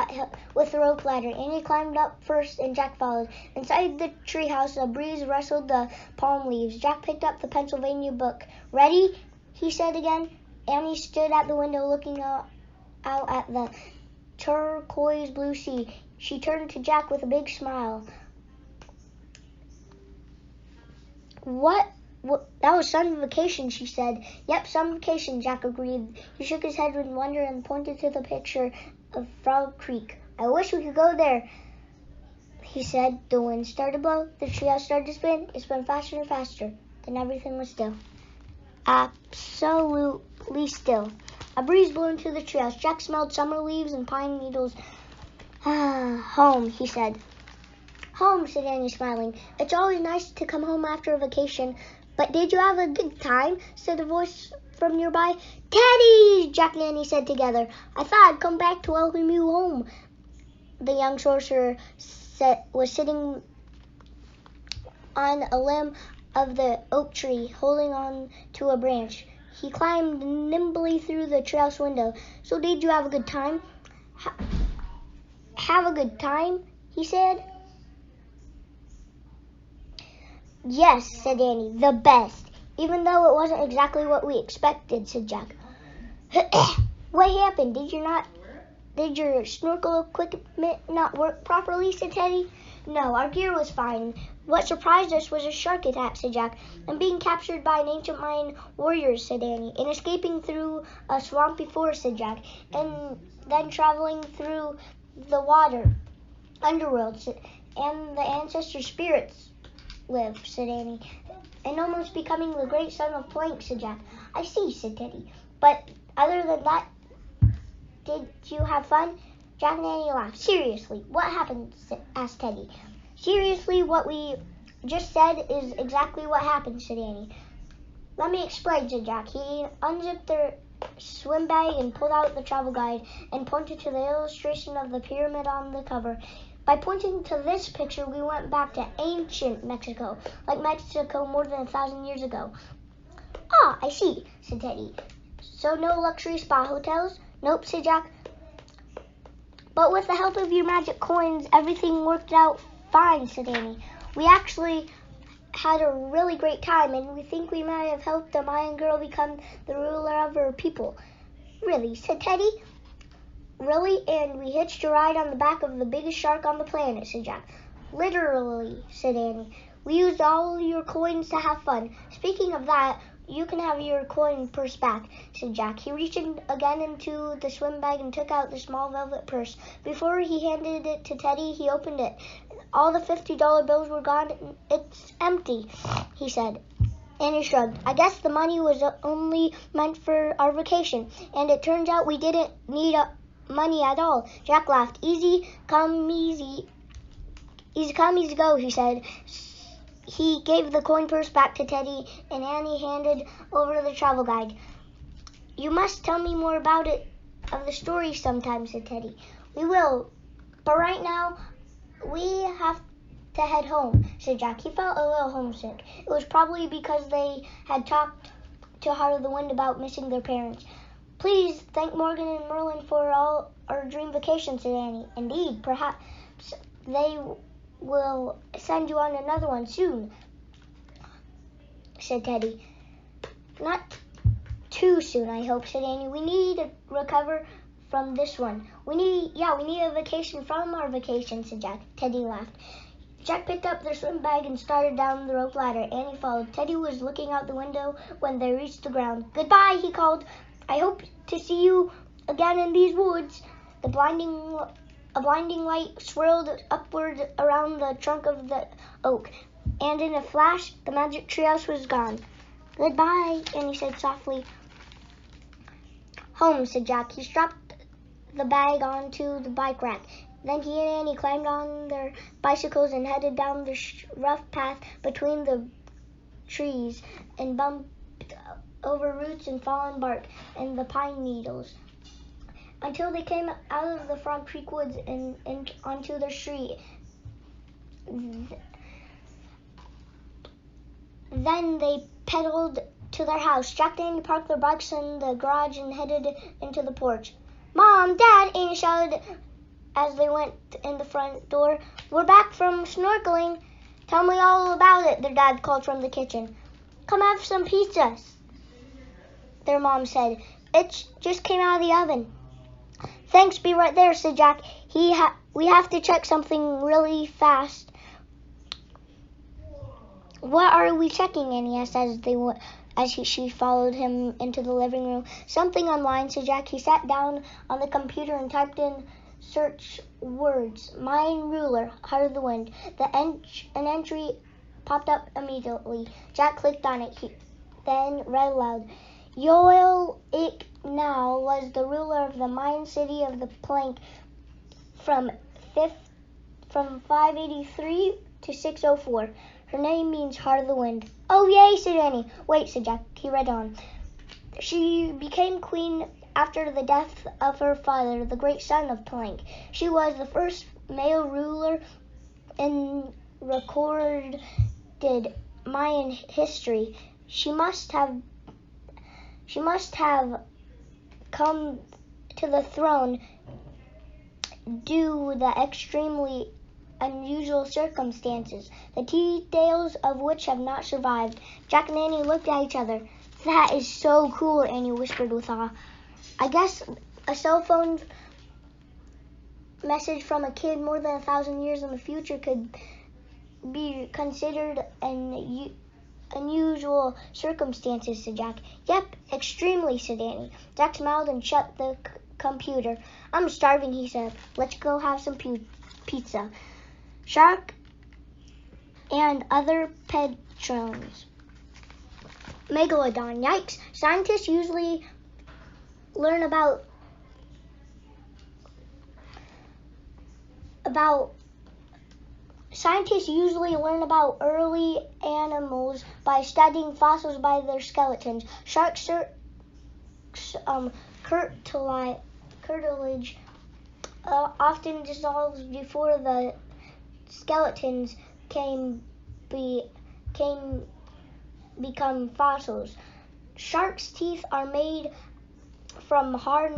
with the rope ladder. Annie climbed up first and Jack followed. Inside the treehouse, a breeze rustled the palm leaves. Jack picked up the Pennsylvania book. Ready? He said again. Annie stood at the window looking out at the turquoise blue sea. She turned to Jack with a big smile. What? That was summer vacation, she said. Yep, summer vacation, Jack agreed. He shook his head in wonder and pointed to the picture of Frog Creek. I wish we could go there, he said. The wind started to blow. The treehouse started to spin. It spun faster and faster. Then everything was still. Absolutely still. A breeze blew into the treehouse. Jack smelled summer leaves and pine needles. Home, he said. Home, said Annie, smiling. It's always nice to come home after a vacation. But did you have a good time? Said a voice from nearby. Teddy, Jack and Annie said together. I thought I'd come back to welcome you home. The young sorcerer was sitting on a limb of the oak tree, holding on to a branch. He climbed nimbly through the treehouse window. So did you have a good time? Have a good time, he said. Yes, said Annie, the best. Even though it wasn't exactly what we expected, said Jack. What happened? Did your snorkel equipment not work properly, said Teddy. No, our gear was fine. What surprised us was a shark attack, said Jack, and being captured by an ancient Mayan warriors, said Annie, and escaping through a swampy forest, said Jack, and then traveling through the water, underworld, and the ancestor spirits live, said Annie, and almost becoming the great son of Plank, said Jack. I see, said Teddy. But other than that, did you have fun? Jack and Annie laughed. Seriously, what happened? Asked Teddy. Seriously, what we just said is exactly what happened, said Annie. Let me explain, said Jack. He unzipped their swim bag and pulled out the travel guide and pointed to the illustration of the pyramid on the cover. By pointing to this picture, we went back to ancient Mexico, like Mexico more than 1,000 years ago. Ah, I see, said Teddy. So no luxury spa hotels? Nope, said Jack. But with the help of your magic coins, everything worked out fine, said Annie. We actually had a really great time, and we think we might have helped a Mayan girl become the ruler of her people. Really, said Teddy. Really? And we hitched a ride on the back of the biggest shark on the planet, said Jack. Literally, said Annie. We used all your coins to have fun. Speaking of that, you can have your coin purse back, said Jack. He reached again into the swim bag and took out the small velvet purse. Before he handed it to Teddy, he opened it. All the $50 bills were gone. It's empty, he said. Annie shrugged. I guess the money was only meant for our vacation, and it turns out we didn't need money at all. Jack laughed. Easy come, easy go, he said. He gave the coin purse back to Teddy, and Annie handed over the travel guide. You must tell me more about the story sometime, said Teddy. We will, but right now we have to head home, said Jack. He felt a little homesick. It was probably because they had talked to Heart of the Wind about missing their parents. Please thank Morgan and Merlin for all our dream vacation, said Annie. Indeed, perhaps they will send you on another one soon, said Teddy. Not too soon, I hope, said Annie. We need to recover from this one. We need a vacation from our vacation, said Jack. Teddy laughed. Jack picked up their swim bag and started down the rope ladder. Annie followed. Teddy was looking out the window when they reached the ground. Goodbye, he called. I hope to see you again in these woods. A blinding light swirled upward around the trunk of the oak, and in a flash, the magic treehouse was gone. Goodbye, Annie said softly. Home, said Jack. He strapped the bag onto the bike rack. Then he and Annie climbed on their bicycles and headed down the rough path between the trees and bumped over roots and fallen bark and the pine needles until they came out of the Frog Creek woods and onto their street. Then they pedaled to their house. Jack and Annie parked their bikes in the garage and headed into the porch. Mom, Dad, Annie shouted as they went in the front door. We're back from snorkeling. Tell me all about it, their dad called from the kitchen. Come have some pizzas, their mom said. It just came out of the oven. Thanks, be right there, said Jack. We have to check something really fast. What are we checking? Annie asked she followed him into the living room. Something online, said Jack. He sat down on the computer and typed in search words. Mine ruler, heart of the wind. An entry popped up immediately. Jack clicked on it, then read aloud. Yoel Ik Now was the ruler of the Mayan city of the Plank from 583 to 604. Her name means heart of the wind. Oh, yay, said Annie. Wait, said Jack. He read on. She became queen after the death of her father, the great son of Plank. She was the first male ruler in recorded Mayan history. She must have come to the throne due to the extremely unusual circumstances, the details of which have not survived. Jack and Annie looked at each other. That is so cool, Annie whispered with awe. I guess a cell phone message from a kid more than 1,000 years in the future could be considered an unusual circumstances, said Jack. Yep, extremely, said Annie. Jack smiled and shut the computer. I'm starving, he said. Let's go have some pizza. Shark and other patrons. Megalodon. Yikes. Scientists usually learn about early animals by studying fossils by their skeletons. Sharks' cartilage often dissolves before the skeletons become fossils. Sharks' teeth are made from hard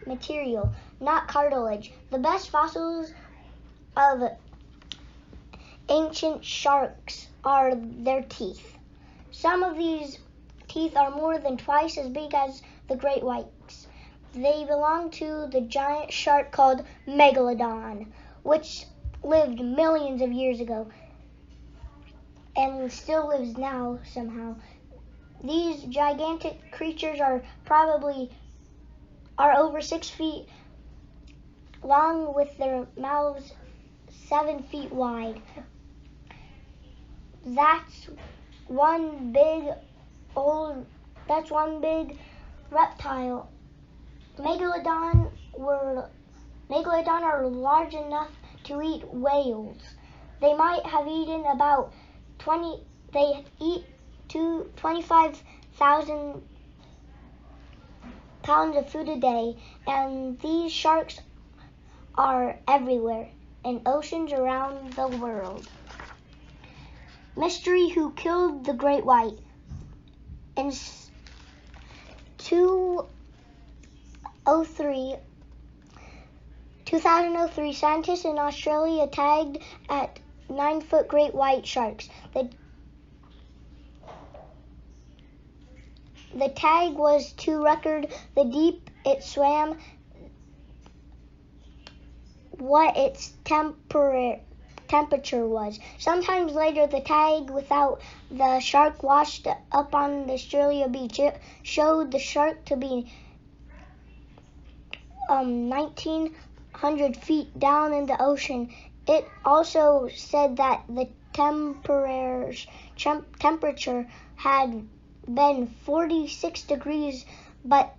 material, not cartilage. The best fossils of ancient sharks are their teeth. Some of these teeth are more than twice as big as the great whites. They belong to the giant shark called Megalodon, which lived millions of years ago and still lives now somehow. These gigantic creatures are over 6 feet long with their mouths 7 feet wide. That's one big reptile. Megalodon are large enough to eat whales. They might have eaten about 25,000 pounds of food a day, and these sharks are everywhere in oceans around the world. Mystery: who killed the great white? In 2003, scientists in Australia tagged at 9-foot great white sharks. The tag was to record the deep it swam, what its temperature was. Sometimes later, the tag without the shark washed up on the Australia beach. It showed the shark to be 1,900 feet down in the ocean. It also said that the temperature had been 46 degrees, but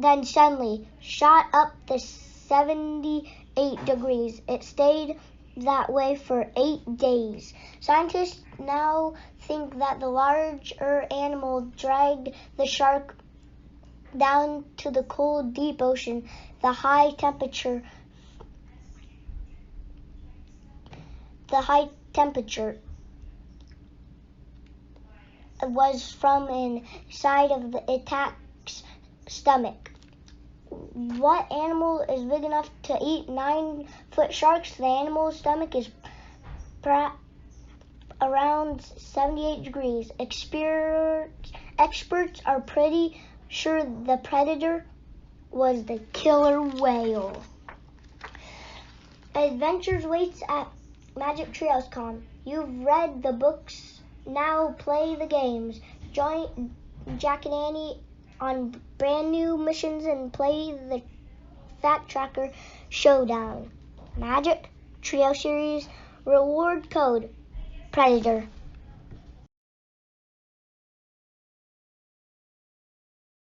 then suddenly shot up to 78 degrees. It stayed that way for 8 days. Scientists now think that the larger animal dragged the shark down to the cold, deep ocean. The high temperature was from inside of the attack's stomach. What animal is big enough to eat 9-foot sharks? The animal's stomach is around 78 degrees. Experts are pretty sure the predator was the killer whale. Adventures waits at Magic Treehouse.com. You've read the books, now play the games. Join Jack and Annie on brand new missions and play the Fact Tracker Showdown. Magic Treehouse series reward code PREDATOR.